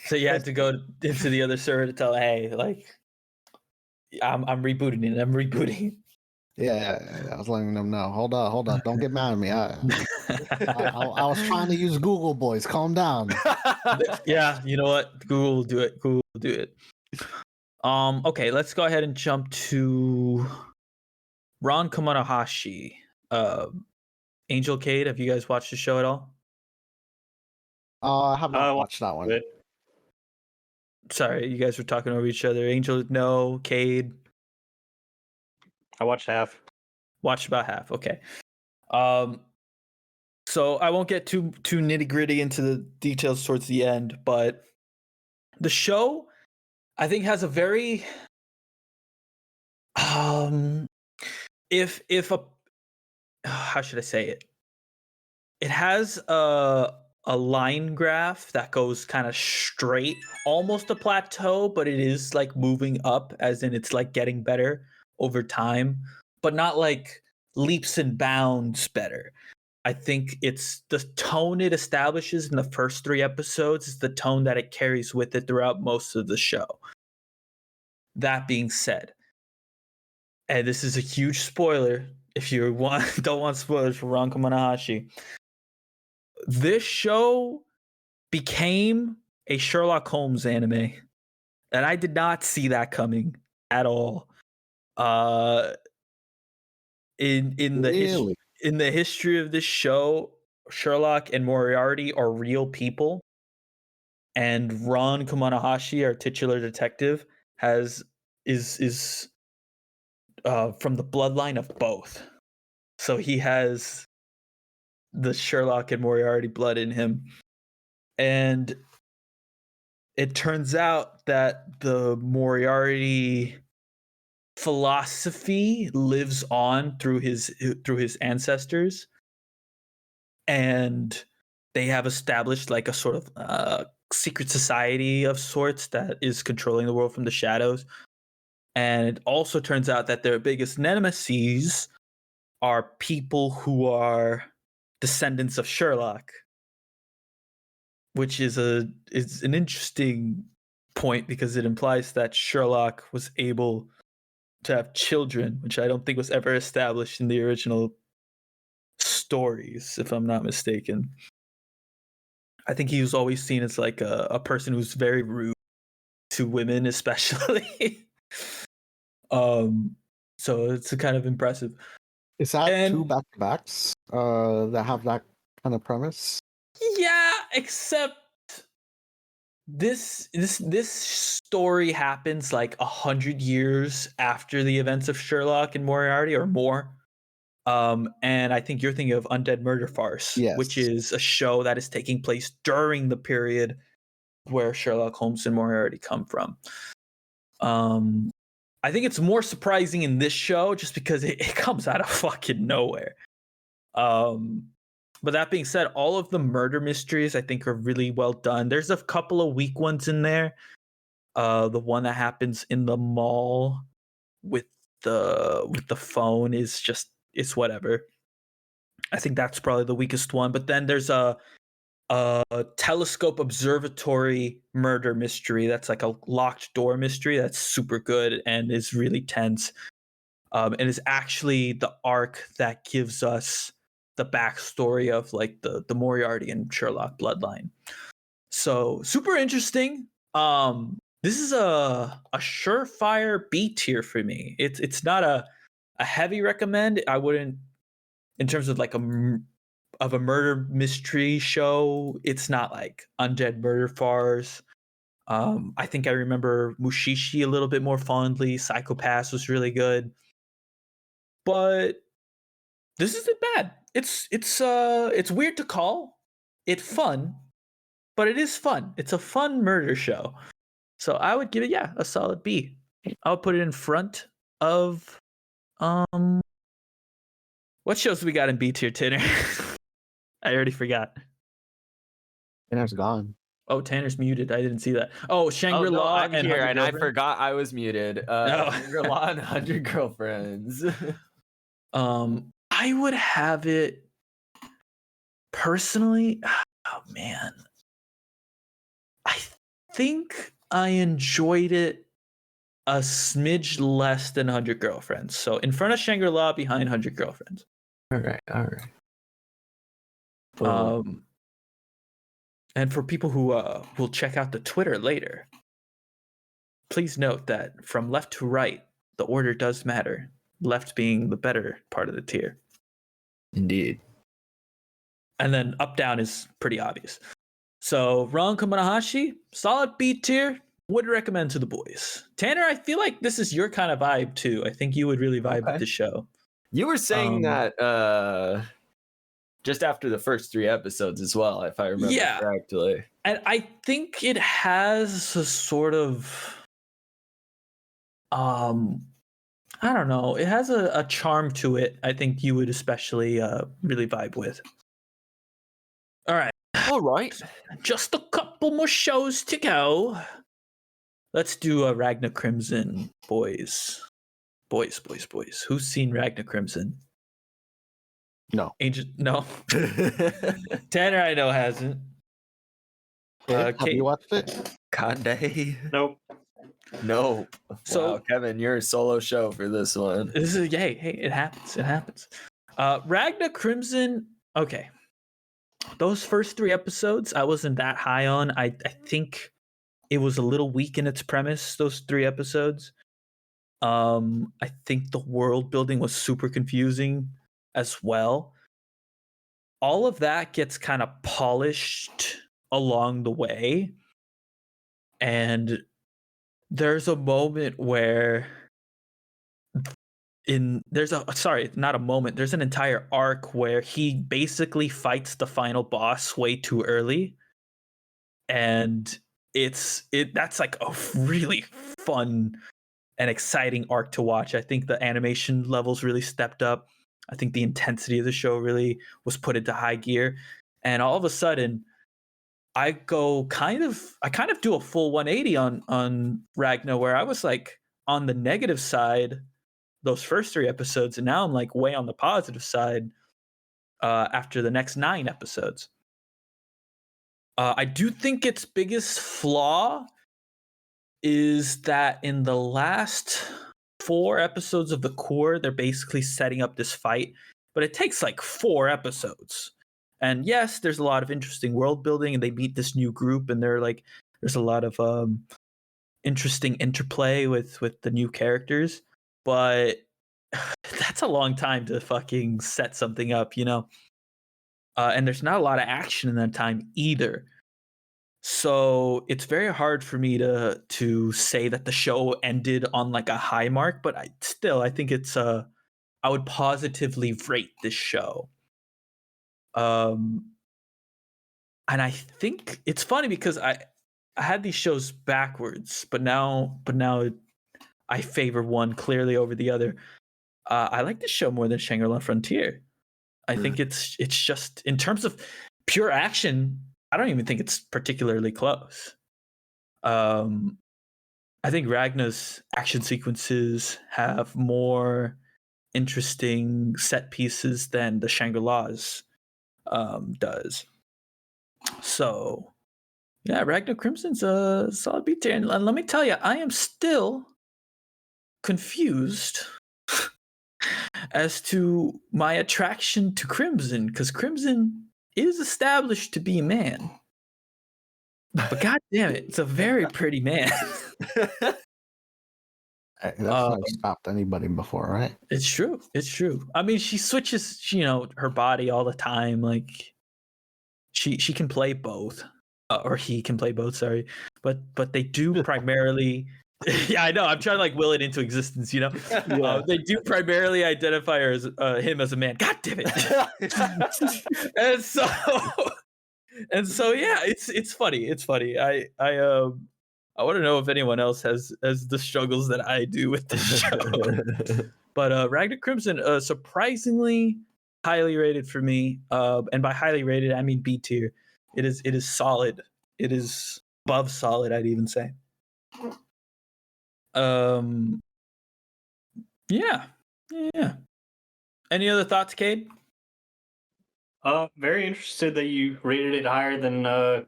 so you had to go into the other server to tell, hey, like, I'm rebooting it. I'm rebooting. Yeah, I was letting them know. Hold on. Don't get mad at me. I was trying to use Google, boys. Calm down. Yeah, you know what? Google will do it. Okay, let's go ahead and jump to Ron Kamanahashi. Angel Cade, have you guys watched the show at all? I have not watched that one. Sorry, you guys were talking over each other. Angel, no. Cade? I watched half. Watched about half. Okay. So I won't get too nitty gritty into the details towards the end, but the show, I think, has a very if a how should I say it? It has a line graph that goes kind of straight, almost a plateau, but it is like moving up, as in it's like getting better over time, but not like leaps and bounds better. I think it's the tone it establishes in the first 3 episodes is the tone that it carries with it throughout most of the show. That being said, and this is a huge spoiler if you don't want spoilers for Ranko Manahashi, this show became a Sherlock Holmes anime, and I did not see that coming at all. In the history of this show, Sherlock and Moriarty are real people, and Ron Kumanahashi, our titular detective, is from the bloodline of both. So he has the Sherlock and Moriarty blood in him. And it turns out that the Moriarty philosophy lives on through his ancestors, and they have established like a sort of secret society of sorts that is controlling the world from the shadows. And it also turns out that their biggest nemesis are people who are descendants of Sherlock, which is an interesting point because it implies that Sherlock was able to have children, which I don't think was ever established in the original stories, if I'm not mistaken. I think he was always seen as like a person who's very rude to women, especially. So it's kind of impressive. Is that 2 back-to-backs that have that kind of premise? Yeah, except this story happens like 100 years after the events of Sherlock and Moriarty or more. And I think you're thinking of Undead Murder Farce, yes, which is a show that is taking place during the period where Sherlock Holmes and Moriarty come from. I think it's more surprising in this show just because it comes out of fucking nowhere. But that being said, all of the murder mysteries I think are really well done. There's a couple of weak ones in there. The one that happens in the mall with the phone is just, it's whatever. I think that's probably the weakest one. But then there's a telescope observatory murder mystery that's like a locked door mystery that's super good and is really tense. And is actually the arc that gives us the backstory of like the Moriarty and Sherlock bloodline. So super interesting. This is a surefire B tier for me. It's not a heavy recommend. I wouldn't, in terms of like a murder mystery show. It's not like Undead Murder Farce. I think I remember Mushishi a little bit more fondly. Psycho-Pass was really good, but this isn't bad. It's weird to call it fun, but it is fun. It's a fun murder show. So I would give it, a solid B. I would put it in front of what shows we got in B tier, Tanner? I already forgot. Tanner's gone. Oh, Tanner's muted. I didn't see that. Oh, Shangri-La. Oh, no, I'm and here, and I Girlfriends? forgot I was muted. No. Shangri-La and 100 Girlfriends. I would have it personally. Oh man, I think I enjoyed it a smidge less than 100 Girlfriends. So in front of Shangri-La, behind 100 Girlfriends. All right. And for people who will check out the Twitter later, please note that from left to right, the order does matter. Left being the better part of the tier. Indeed. And then up down is pretty obvious. So Ron Kamanahashi, solid B tier. Would recommend to the boys. Tanner, I feel like this is your kind of vibe too. I think you would really vibe with the show. You were saying that just after the first 3 episodes as well, if I remember correctly. And I think it has a sort of I don't know. It has a charm to it. I think you would especially really vibe with. All right. Just a couple more shows to go. Let's do a Ragna Crimson, boys. Boys. Who's seen Ragna Crimson? No. Agent, no. Tanner, I know, hasn't. Have Kate, you watched it? Conde? Nope. Nope. So- Wow, Kevin, you're a solo show for this one. this is hey, it happens. It happens. Ragna Crimson. Okay, those first 3 episodes I wasn't that high on. I think it was a little weak in its premise. Those 3 episodes. I think the world building was super confusing as well. All of that gets kind of polished along the way, and there's a moment where there's an entire arc where he basically fights the final boss way too early, and that's like a really fun and exciting arc to watch. I think the animation levels really stepped up. I think the intensity of the show really was put into high gear, and all of a sudden I kind of do a full 180 on Ragna, where I was like on the negative side those first 3 episodes, and now I'm like way on the positive side after the next 9 episodes. I do think its biggest flaw is that in the last 4 episodes of the core, they're basically setting up this fight, but it takes like 4 episodes. And yes, there's a lot of interesting world building, and they meet this new group, and there's a lot of interesting interplay with the new characters, but that's a long time to fucking set something up, you know? And there's not a lot of action in that time either. So it's very hard for me to say that the show ended on like a high mark, but I think it's I would positively rate this show. And I think it's funny because I had these shows backwards, but now I favor one clearly over the other. I like this show more than Shangri-La Frontier. I think it's just, in terms of pure action, I don't even think it's particularly close. I think Ragna's action sequences have more interesting set pieces than the Shangri-La's does. So, yeah, Ragna Crimson's a solid beat there. And let me tell you, I am still confused as to my attraction to Crimson, because Crimson is established to be a man. But god damn it, it's a very pretty man. That's not stopped anybody before, right? It's true. It's true. I mean, she switches, her body all the time. Like, she can play both, or he can play both. Sorry, but they do primarily. Yeah, I know. I'm trying to like will it into existence. Yeah. They do primarily identify her as him as a man. God damn it! and so yeah, it's funny. It's funny. I want to know if anyone else has the struggles that I do with this show. But Ragna Crimson, surprisingly highly rated for me. And by highly rated, I mean B tier. It is solid. It is above solid, I'd even say. Yeah. Any other thoughts, Cade? Very interested that you rated it higher than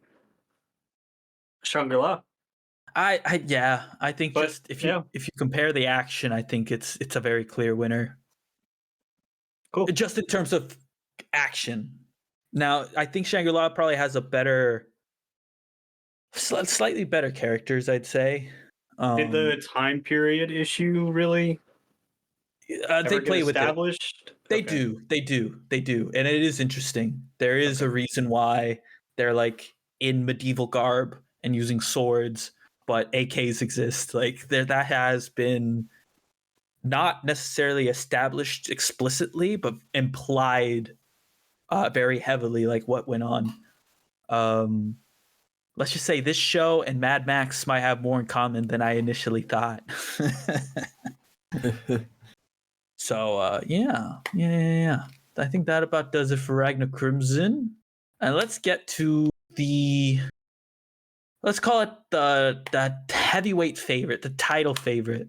Shangri-La. I think, but just if you compare the action, I think it's a very clear winner. Cool. Just in terms of action. Now, I think Shangri-La probably has a better, slightly better characters, I'd say. Did the time period issue really? They play with established? They do, and it is interesting. There is a reason why they're like in medieval garb and using swords, but AKs exist. Like that has been not necessarily established explicitly, but implied very heavily, like what went on. Let's just say this show and Mad Max might have more in common than I initially thought. So yeah. I think that about does it for Ragna Crimson. And let's get to let's call it the heavyweight favorite, the title favorite.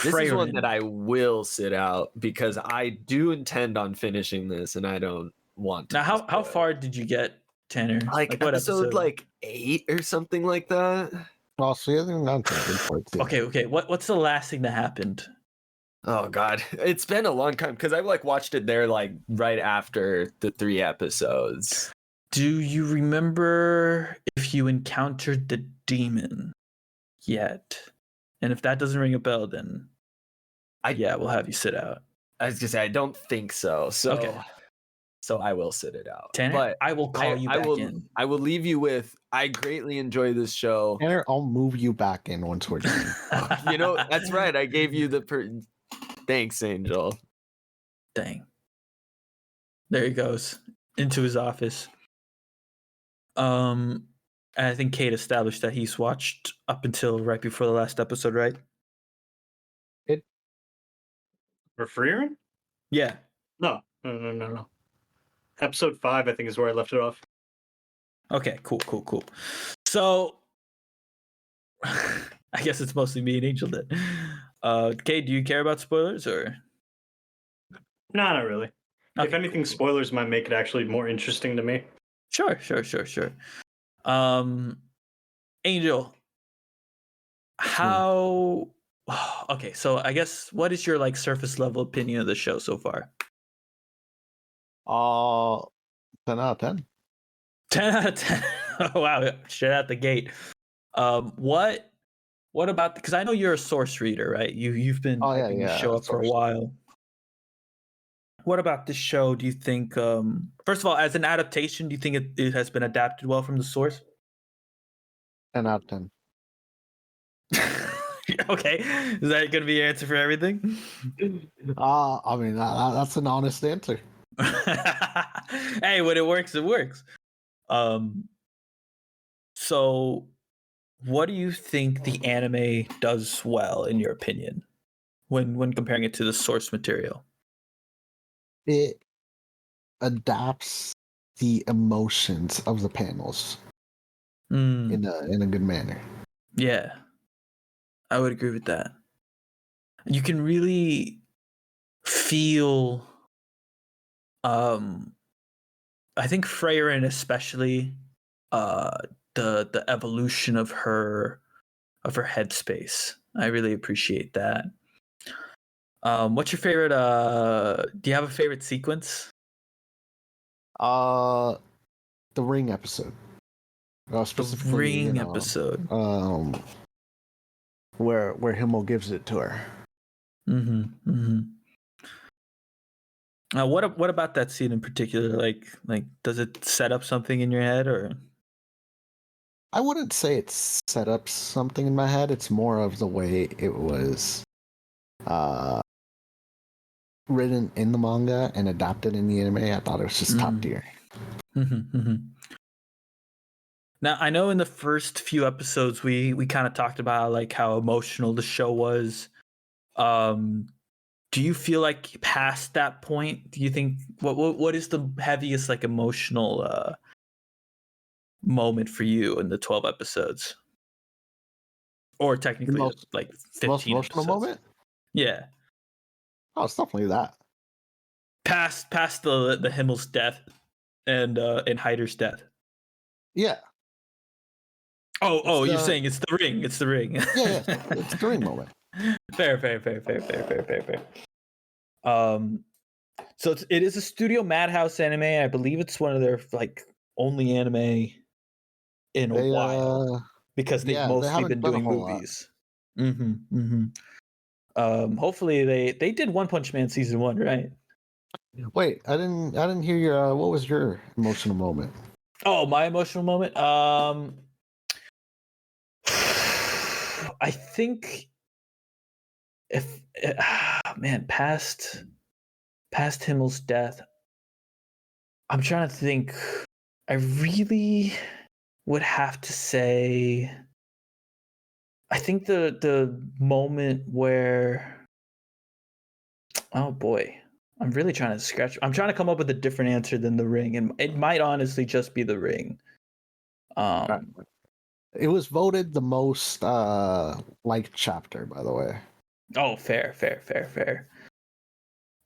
This is one Frieren. that I will sit out because I do intend on finishing this, and I don't want to. Now, how far did you get, Tanner? Like what episode like 8 or something like that. Oh, so you haven't gone to the good part too. Okay. What's the last thing that happened? Oh God, it's been a long time because I like watched it there like right after the 3 episodes. Do you remember if you encountered the demon yet? And if that doesn't ring a bell, then we'll have you sit out. I was gonna say I don't think so. So, okay. So I will sit it out. Tanner, but I will call you back in. I will leave you with I greatly enjoy this show. Tanner, I'll move you back in once we're done. You know, that's right. I gave you the thanks, Angel. Dang. There he goes into his office. I think Kate established that he's watched up until right before the last episode, right? For Frieren? Yeah. No. Episode 5, I think, is where I left it off. Okay, cool. So, I guess it's mostly me and Angel then. Kate, do you care about spoilers or? No, not really. Okay, if anything, cool. spoilers might make it actually more interesting to me. Sure. Angel, how? Okay, so I guess what is your like surface level opinion of the show so far? 10 out of 10. 10 out of 10. Oh, wow, straight out the gate. What about? Because I know you're a source reader, right? You've been hyping the show up for a while. What about this show? Do you think? First of all, as an adaptation, do you think it has been adapted well from the source? 10 out of 10. Okay, is that going to be your answer for everything? I mean, that's an honest answer. Hey, when it works, it works. So what do you think the anime does well, in your opinion, when comparing it to the source material? It adapts the emotions of the panels in a good manner. Yeah, I would agree with that. You can really feel I think Frieren especially the evolution of her headspace. I really appreciate that. What's your favorite do you have a favorite sequence? The ring episode. The ring episode. Where Himmel gives it to her. What about that scene in particular? Like does it set up something in your head, or? I wouldn't say it's set up something in my head. It's more of the way it was written in the manga and adapted in the anime. I thought it was just top tier. Now, I know in the first few episodes we kind of talked about like how emotional the show was. Do you feel like past that point, do you think what is the heaviest like emotional moment for you in the 12 episodes? Or technically like 15 most emotional episodes. moment? Yeah. Oh, it's definitely that. Past the Himmel's death and Hyder's death. Yeah. Oh, you're saying it's the ring. It's the ring. Yeah, it's the ring moment. Fair. So it is a Studio Madhouse anime. I believe it's one of their like only anime in a while because they've mostly been doing movies. Hopefully they did One Punch Man season 1, right? Wait, I didn't hear your what was your emotional moment? Oh, my emotional moment. I think if past Himmel's death, I'm trying to think. I really would have to say, I think the moment where, oh boy, I'm really trying to come up with a different answer than the ring, and it might honestly just be the ring. It was voted the most liked chapter, by the way. Oh, fair.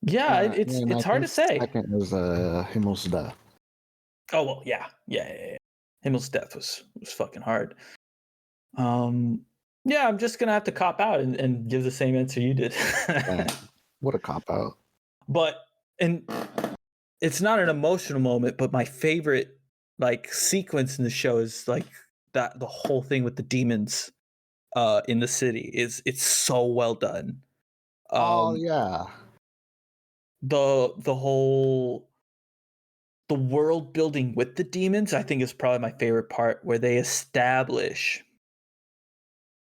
Yeah, it's hard to say. Second was Himmel's Death. Oh well, yeah. Himmel's Death was fucking hard. Yeah, I'm just gonna have to cop out and give the same answer you did. What a cop out. But it's not an emotional moment, but my favorite like sequence in the show is like that the whole thing with the demons in the city it's so well done. Yeah. The whole the world building with the demons I think is probably my favorite part, where they establish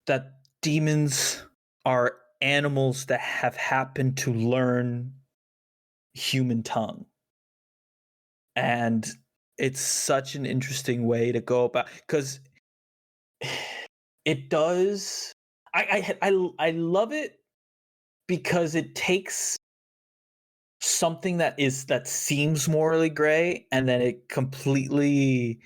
that demons are animals that have happened to learn human tongue. And it's such an interesting way to go about, because it does I love it because it takes something that seems morally gray and then it completely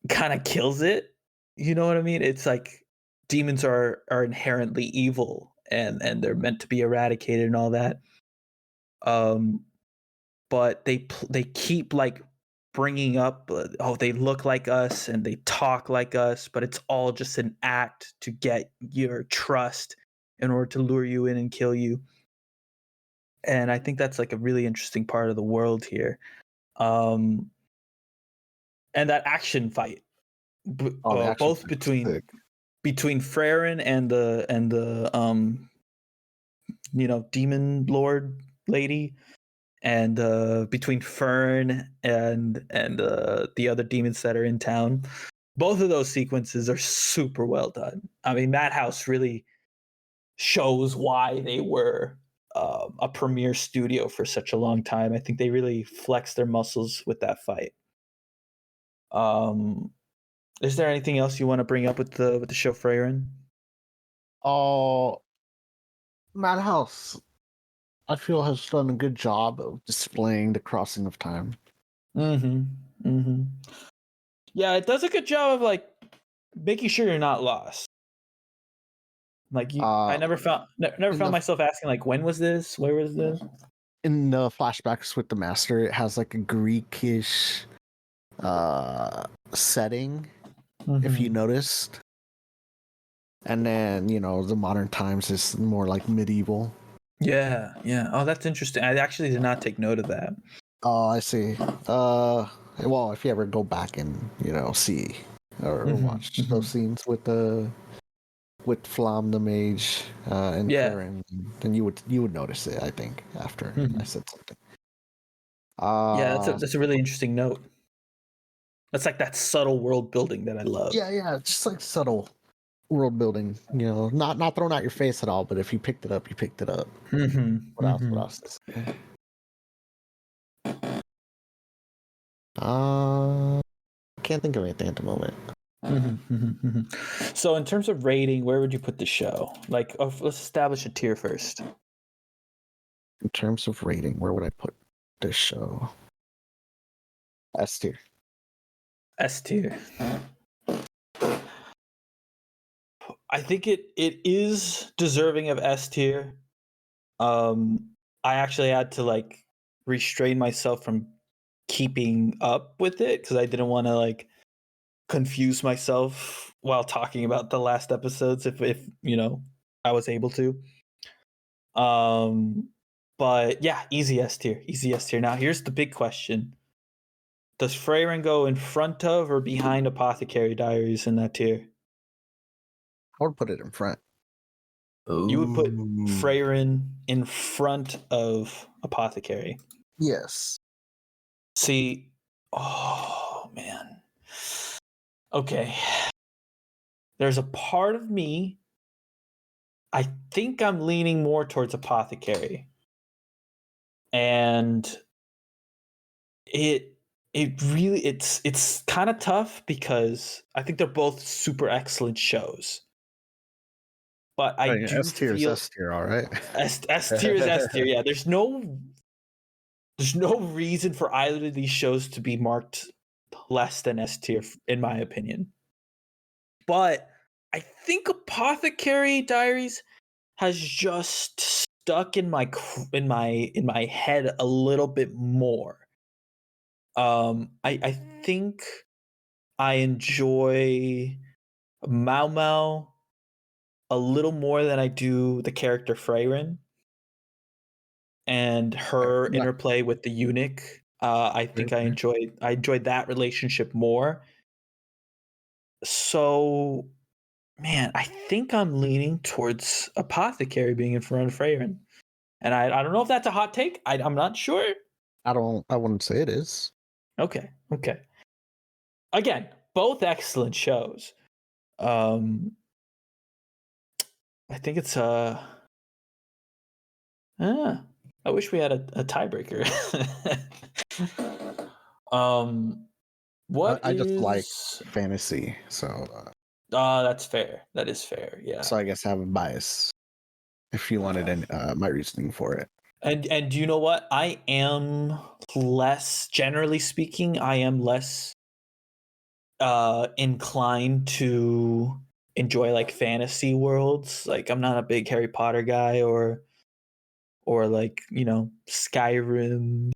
kind of kills it. You know what I mean? It's like demons are inherently evil and they're meant to be eradicated and all that. But they keep like bringing up, they look like us and they talk like us, but it's all just an act to get your trust in order to lure you in and kill you. And I think that's like a really interesting part of the world here. And that action fight, both between Frieren and the demon lord lady, and between Fern and the other demons that are in town. Both of those sequences are super well done. I mean, Madhouse really shows why they were a premier studio for such a long time. I think they really flexed their muscles with that fight. Is there anything else you want to bring up with the show Frieren? Oh, Madhouse, I feel, has done a good job of displaying the crossing of time. Yeah, it does a good job of like making sure you're not lost. Like I never found myself asking like, when was this? Where was this? In the flashbacks with the master, it has like a Greekish setting, if you noticed. And then, the modern times is more like medieval. Yeah. Oh, that's interesting. I actually did not take note of that. Oh, I see. Well, if you ever go back and, see or watch those scenes with Flam the Mage and Frieren, then you would notice it, I think, after I said something. Yeah, that's a really interesting note. That's like that subtle world building that I love. Yeah, just like subtle world building, not thrown out your face at all, but if you picked it up, you picked it up. What else is there? Can't think of anything at the moment. So in terms of rating, where would you put the show? Like, let's establish a tier first. In terms of rating, where would I put this show? S tier. S tier. I think it is deserving of S tier. I actually had to like restrain myself from keeping up with it because I didn't want to like confuse myself while talking about the last episodes if I was able to. But yeah, easy S tier. Now here's the big question. Does Frieren go in front of or behind Apothecary Diaries in that tier? I would put it in front. You would put Frieren in front of Apothecary. Yes. See, oh man. Okay. There's a part of me, I think I'm leaning more towards Apothecary. And it's kind of tough because I think they're both super excellent shows. But I do S tier is S tier, all right. S tier is S tier. Yeah, there's no reason for either of these shows to be marked less than S tier, in my opinion. But I think Apothecary Diaries has just stuck in my head a little bit more. I think I enjoy Mau Mau a little more than I do the character Frieren and her interplay with the eunuch. I think I enjoyed that relationship more. So, man, I think I'm leaning towards Apothecary being in front of Frieren. And I don't know if that's a hot take. I'm not sure. I wouldn't say it is. Okay. Again, both excellent shows. I think it's I wish we had a tiebreaker. What I just like is fantasy, so that's fair. That is fair. Yeah. so I guess I have a bias. If you wanted my reasoning for it. And you know what? I am less, generally speaking, I am less inclined to enjoy like fantasy worlds. Like I'm not a big Harry Potter guy or like, Skyrim,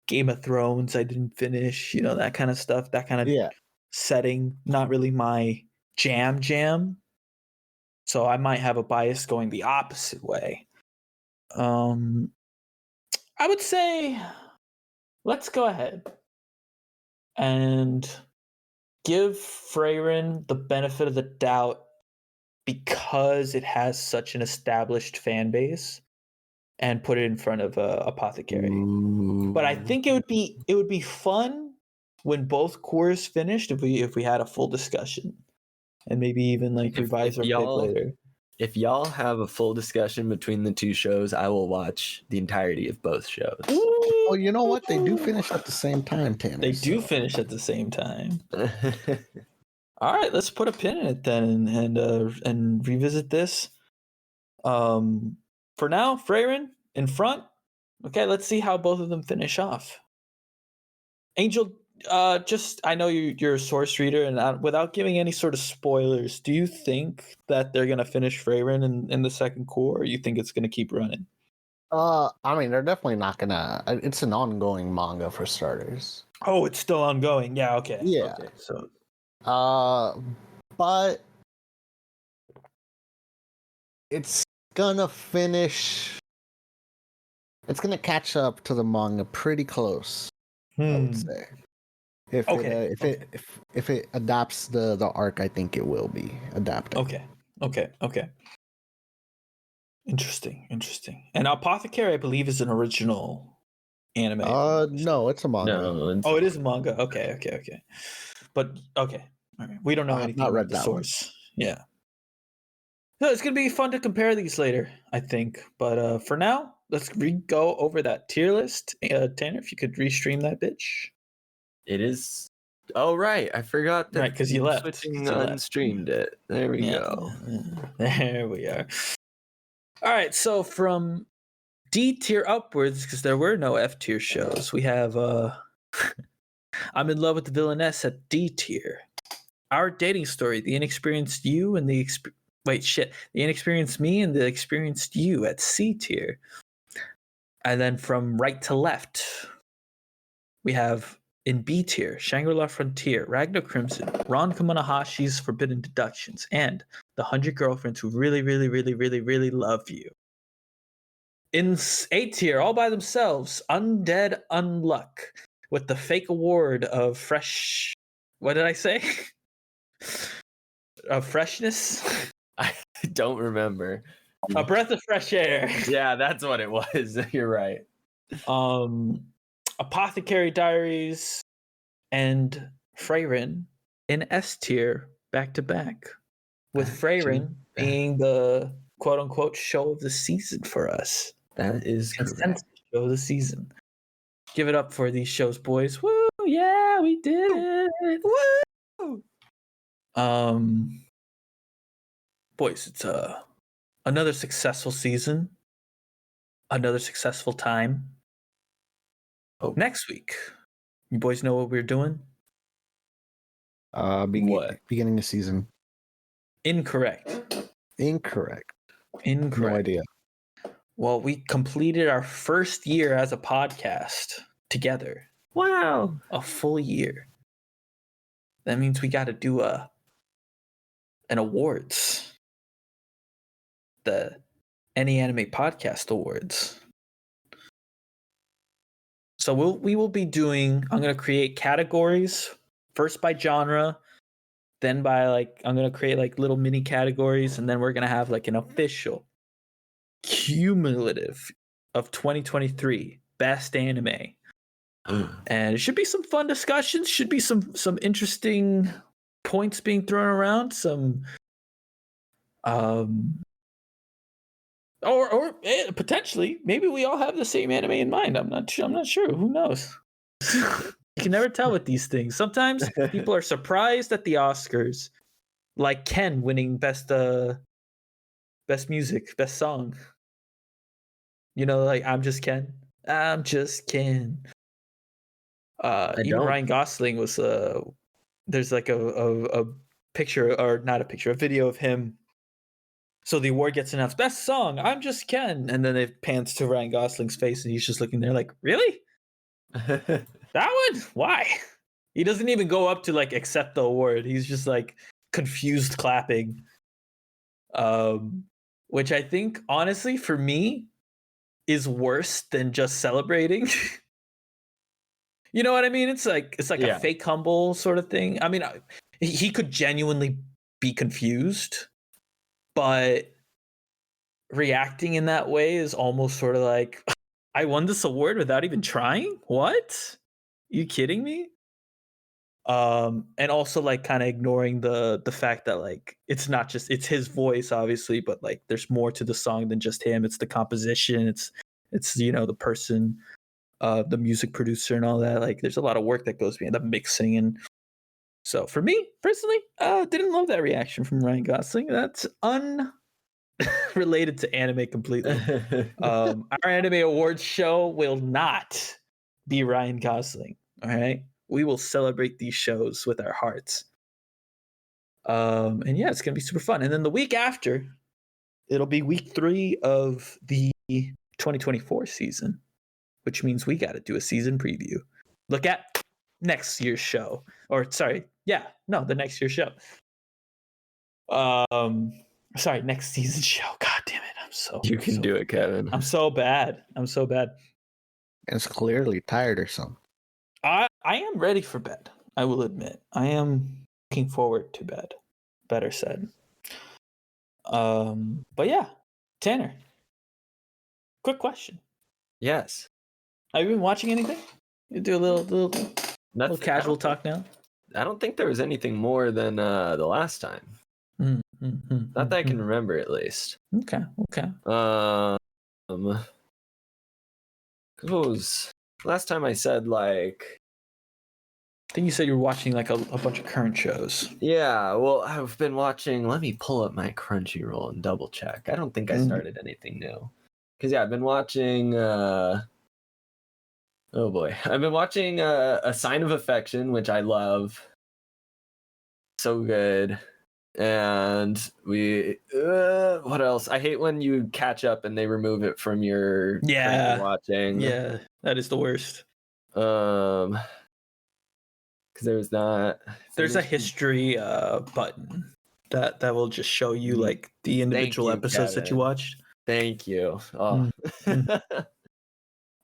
Game of Thrones I didn't finish, that kind of stuff, that kind of setting, not really my jam. So I might have a bias going the opposite way. I would say let's go ahead and give Frieren the benefit of the doubt because it has such an established fan base and put it in front of Apothecary. Ooh. But I think it would be fun when both cores finished if we had a full discussion and maybe even like revise our pick later. If y'all have a full discussion between the two shows, I will watch the entirety of both shows. Well, you know what? They do finish at the same time, Tanner. They do finish at the same time. All right, let's put a pin in it then and revisit this. For now, Frieren in front. Okay, let's see how both of them finish off. Angel, I know you're a source reader, and without giving any sort of spoilers, do you think that they're gonna finish Frieren in the second core, or you think it's gonna keep running? I mean, they're definitely not gonna. It's an ongoing manga for starters. Oh, it's still ongoing. Yeah. Okay. Yeah. Okay, so. But it's gonna finish. It's gonna catch up to the manga pretty close. I would say. If it adapts the arc, I think it will be adapted. Okay. Interesting. And Apothecary, I believe, is an original anime. No, it's a manga. No, it is a manga. Okay. But okay, all right. We don't know anything about the source. Yeah. No, it's gonna be fun to compare these later, I think. But for now, let's go over that tier list. Tanner, if you could restream that bitch. It is. Oh right, I forgot that. Right, because you left. Switching unstreamed it. There we go. There we are. All right, so from D tier upwards, because there were no F tier shows, we have I'm in love with the villainess at D tier. Our dating story, the inexperienced you and the the inexperienced me and the experienced you at C tier. And then from right to left, we have in B tier, Shangri-La Frontier, Ragnar Crimson, Ron Kamonahashi's Forbidden Deductions, and The 100 Girlfriends Who Really, Really, Really, Really, Really Love You. In A tier, all by themselves, Undead Unluck, with the fake award of fresh... What did I say? Of freshness? I don't remember. A breath of fresh air. Yeah, that's what it was. You're right. Apothecary Diaries and Frieren in S tier back to back, with Frieren being the quote unquote show of the season for us. That is correct. Show of the season. Give it up for these shows, boys. Woo! Yeah, we did it. Woo! Boys, it's another successful season, another successful time. Oh, next week, you boys know what we're doing? Beginning of season. Incorrect. Incorrect. No idea. Well, we completed our first year as a podcast together. Wow. A full year. That means we got to do an awards. The Any Anime Podcast Awards. So we will be doing, I'm going to create categories, first by genre, then by I'm going to create little mini categories, and then we're going to have an official cumulative of 2023 best anime. And it should be some fun discussions, should be some interesting points being thrown around, some or potentially maybe we all have the same anime in mind. I'm not sure. Who knows? You can never tell with these things. Sometimes people are surprised at the Oscars, like Ken winning best music, best song. I'm just Ken. I'm just Ken. Even Ryan Gosling was there's a picture, or not a picture, a video of him. So the award gets announced, best song, I'm just Ken, and then it pans to Ryan Gosling's face and he's just looking there really? That one? Why? He doesn't even go up to accept the award. He's just confused clapping. Which I think honestly for me is worse than just celebrating. You know what I mean? It's a fake humble sort of thing. I mean, he could genuinely be confused, but reacting in that way is almost sort of I won this award without even trying? What? You kidding me? And also kind of ignoring the fact that it's not just, it's his voice obviously, but there's more to the song than just him. It's the composition, it's the person, the music producer and all that. There's a lot of work that goes behind the mixing. And so for me personally, didn't love that reaction from Ryan Gosling. That's unrelated to anime completely. Our anime awards show will not be Ryan Gosling. All right, we will celebrate these shows with our hearts. And yeah, it's gonna be super fun. And then the week after, it'll be week 3 of the 2024 season, which means we got to do a season preview. Look at next year's show, the next year's show. Next season show. God damn it! You can do it, Kevin. I'm so bad. It's clearly tired or something. I am ready for bed. I will admit, I am looking forward to bed. Better said. But yeah, Tanner. Quick question. Yes. Have you been watching anything? You do a little casual talk now. I don't think there was anything more than the last time. Not that I can remember, at least. Okay. Cause last time I said I think you said you were watching a bunch of current shows. Yeah, well, I've been watching. Let me pull up my Crunchyroll and double check. I don't think I started anything new. Cause I've been watching. Oh boy, I've been watching A Sign of Affection, which I love. So good. And what else? I hate when you catch up and they remove it from your watching. Yeah, that is the worst. Because there's a history button that will just show you the individual episodes that you watched. Thank you. Oh.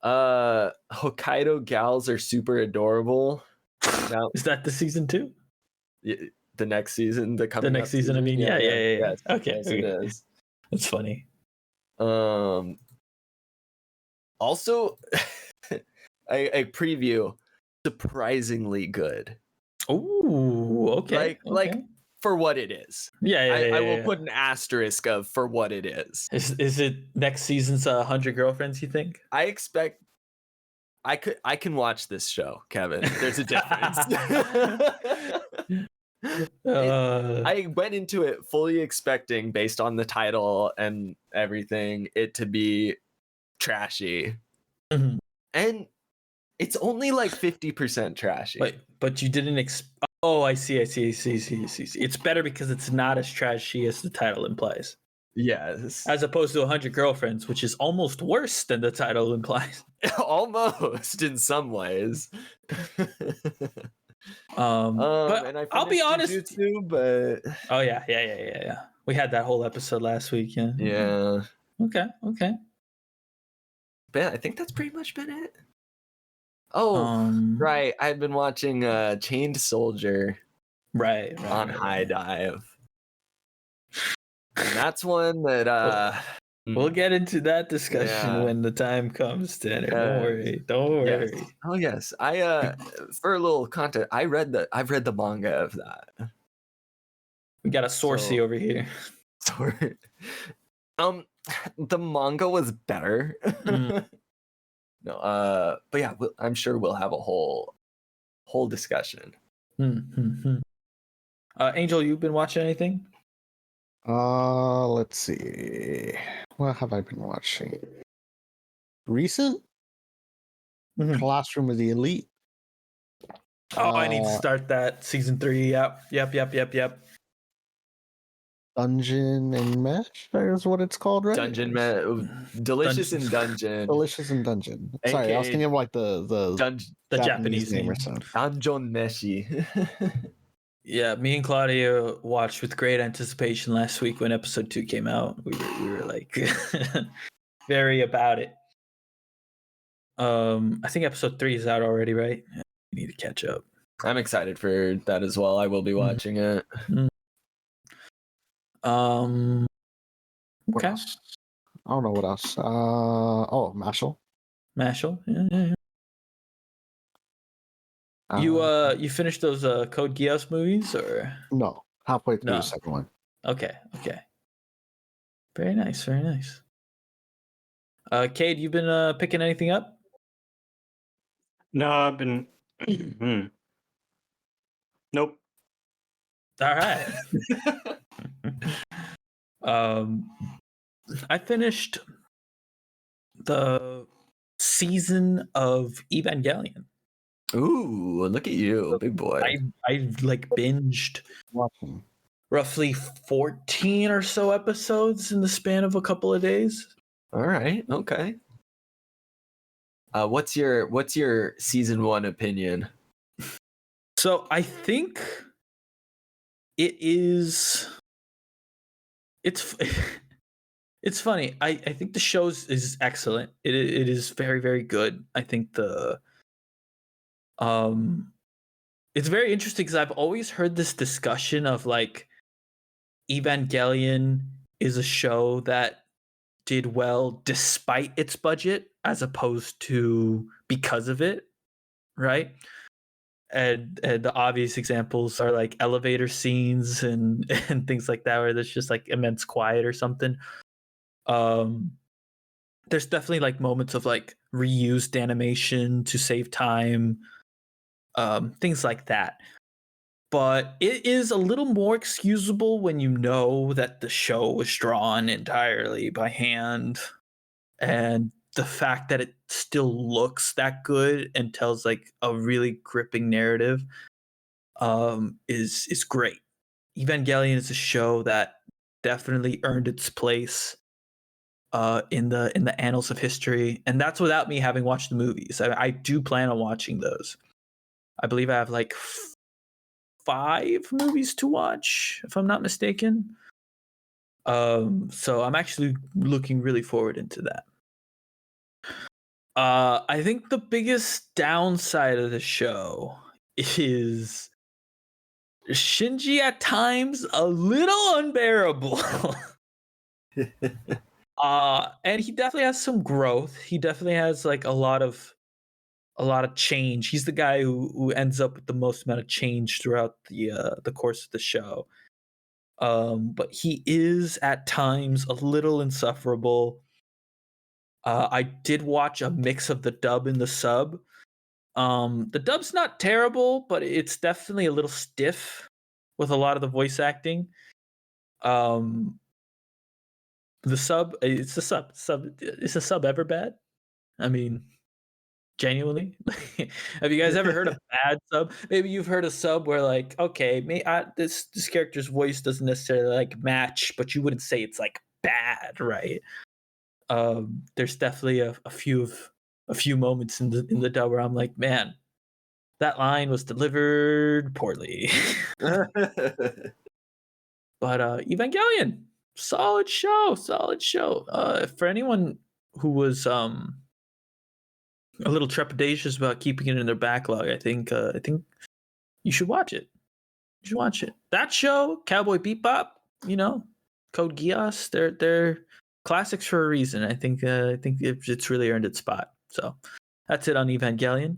Hokkaido Gals Are Super Adorable. Now, is that the season 2? The next season, the next season. I mean, yeah. Yes, okay, yes, it is. That's funny. Also, a preview, surprisingly good. Oh, okay. Like for what it is. I will put an asterisk of for what it is. Is it next season's 100 Girlfriends? You think? I expect. I can watch this show, Kevin. There's a difference. I went into it fully expecting, based on the title and everything, it to be trashy, and it's only 50% trashy. But you didn't. Oh, I see. It's better because it's not as trashy as the title implies. Yes. as opposed to 100 Girlfriends, which is almost worse than the title implies. Almost in some ways. But And I I'll be finished honest. Jujutsu, but Oh yeah. We had that whole episode last week. Yeah. yeah. Okay. But I think that's pretty much been it. Oh, right. I've been watching Chained Soldier Right. on High Dive. And that's one that we'll get into that discussion Yeah. when the time comes, Tanner. Don't worry. Yes. Oh yes. I for a little content, I've read the manga of that. We got a sourcey over here. Sorry. The manga was better. No, but yeah, I'm sure we'll have a whole discussion. Angel, you've been watching anything? Let's see. What have I been watching? Recent? Classroom of the Elite. Oh, I need to start that season 3. Yep. Dungeon and Mesh is what it's called, right? Delicious in Dungeon. Delicious in Dungeon. Sorry, I was thinking of like the Japanese name name or something. Dungeon Meshi. Yeah, me and Claudia watched with great anticipation last week when episode 2 came out. We were like very about it. I think episode 3 is out already, right? Yeah, we need to catch up. I'm excited for that as well. I will be watching it. What else? I don't know what else. Mashal. Yeah. You finished those Code Geass movies or no? Halfway through the second one. Okay. Very nice. Cade, you been picking anything up? No, I've been. Nope. All right. I finished the season of Evangelion. Ooh, look at you, big boy. I like binged roughly 14 or so episodes in the span of a couple of days. All right, okay. What's your season 1 opinion? So I think it's funny. I think the show is excellent. It is very, very good. I think it's very interesting because I've always heard this discussion of like Evangelion is a show that did well despite its budget as opposed to because of it, right? And the obvious examples are like elevator scenes and things like that where there's just like immense quiet or something. There's definitely like moments of like reused animation to save time, things like that. But it is a little more excusable when you know that the show was drawn entirely by hand, and the fact that it still looks that good and tells like a really gripping narrative is great. Evangelion is a show that definitely earned its place in the annals of history, and that's without me having watched the movies. I do plan on watching those. I believe I have like 5 movies to watch, if I'm not mistaken. So I'm actually looking really forward into that. I think the biggest downside of the show is Shinji at times a little unbearable. And he definitely has some growth. He definitely has like a lot of change. He's the guy who ends up with the most amount of change throughout the course of the show. But he is at times a little insufferable. I did watch a mix of the dub and the sub. The dub's not terrible, but it's definitely a little stiff with a lot of the voice acting. The sub, it's a sub. Is a sub ever bad? I mean, genuinely, have you guys ever heard a bad sub? Maybe you've heard a sub where like, okay, this character's voice doesn't necessarily like match, but you wouldn't say it's like bad, right? There's definitely a few moments in the dub where I'm like, man, that line was delivered poorly. But Evangelion, solid show. For anyone who was a little trepidatious about keeping it in their backlog, I think you should watch it. That show, Cowboy Bebop, Code Geass, they're classics for a reason. I think it's really earned its spot. So that's it on Evangelion.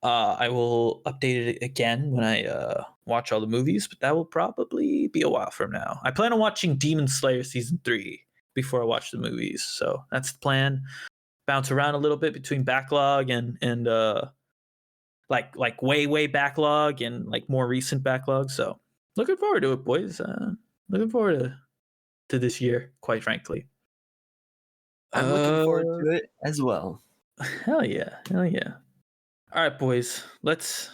I will update it again when I watch all the movies, but that will probably be a while from now. I plan on watching Demon Slayer season 3 before I watch the movies, so that's the plan. Bounce around a little bit between backlog and like way backlog and like more recent backlog. So looking forward to it, boys. Looking forward to this year, quite frankly. I'm looking forward to it as well. Hell yeah. All right, boys. Let's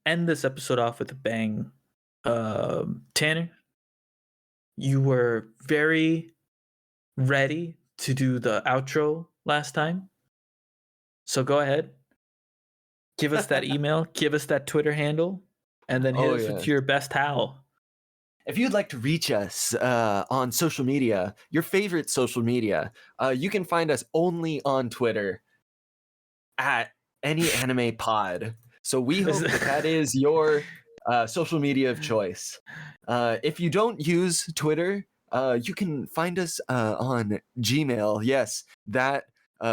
end this episode off with a bang. Tanner, you were very ready to do the outro last time. So go ahead. Give us that email, give us that Twitter handle, and then hit us with your best howl. If you'd like to reach us on social media, your favorite social media, you can find us only on Twitter at Any Anime Pod. So we hope that is your social media of choice. If you don't use Twitter, you can find us on Gmail. Yes, that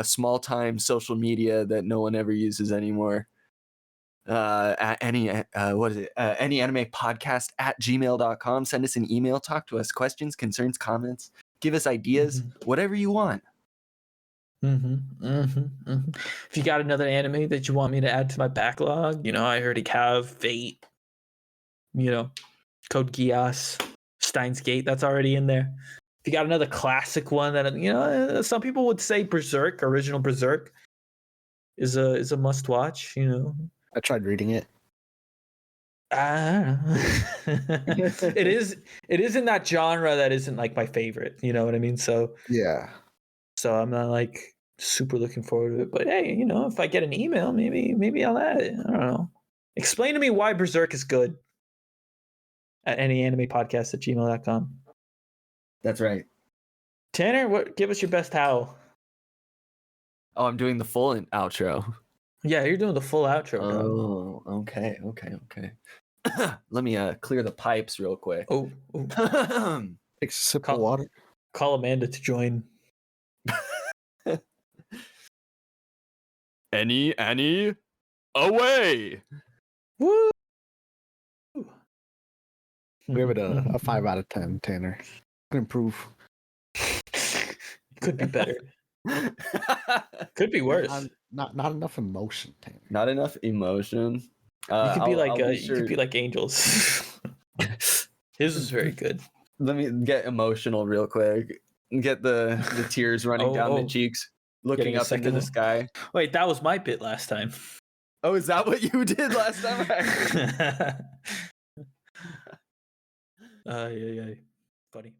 small-time social media that no one ever uses anymore. At any any anime podcast at gmail.com. Send us an email, talk to us, questions, concerns, comments, give us ideas, whatever you want. If you got another anime that you want me to add to my backlog, I already have Fate, Code Geass, Steins Gate, that's already in there. If you got another classic one that some people would say Berserk, original Berserk is a must watch, I tried reading it. I don't know. It is in that genre that isn't like my favorite, you know what I mean? So yeah. So I'm not like super looking forward to it. But hey, if I get an email, maybe I'll add it. I don't know. Explain to me why Berserk is good at anyanimepodcast@gmail.com. That's right. Tanner, give us your best howl. Oh, I'm doing the full outro. Yeah, you're doing the full outro. Oh, okay. Let me clear the pipes real quick. Oh. Take a sip of water. Call Amanda to join. Annie, away! Woo! Give it a 5 out of 10, Tanner. Could improve. Could be better. Could be worse. Not enough emotion, Tanner. Not enough emotion. You could be you could be like Angels. His was very good. Let me get emotional real quick. Get the tears running down the cheeks, looking up into the sky. Wait, that was my bit last time. Oh, is that what you did last time? Yeah. Funny.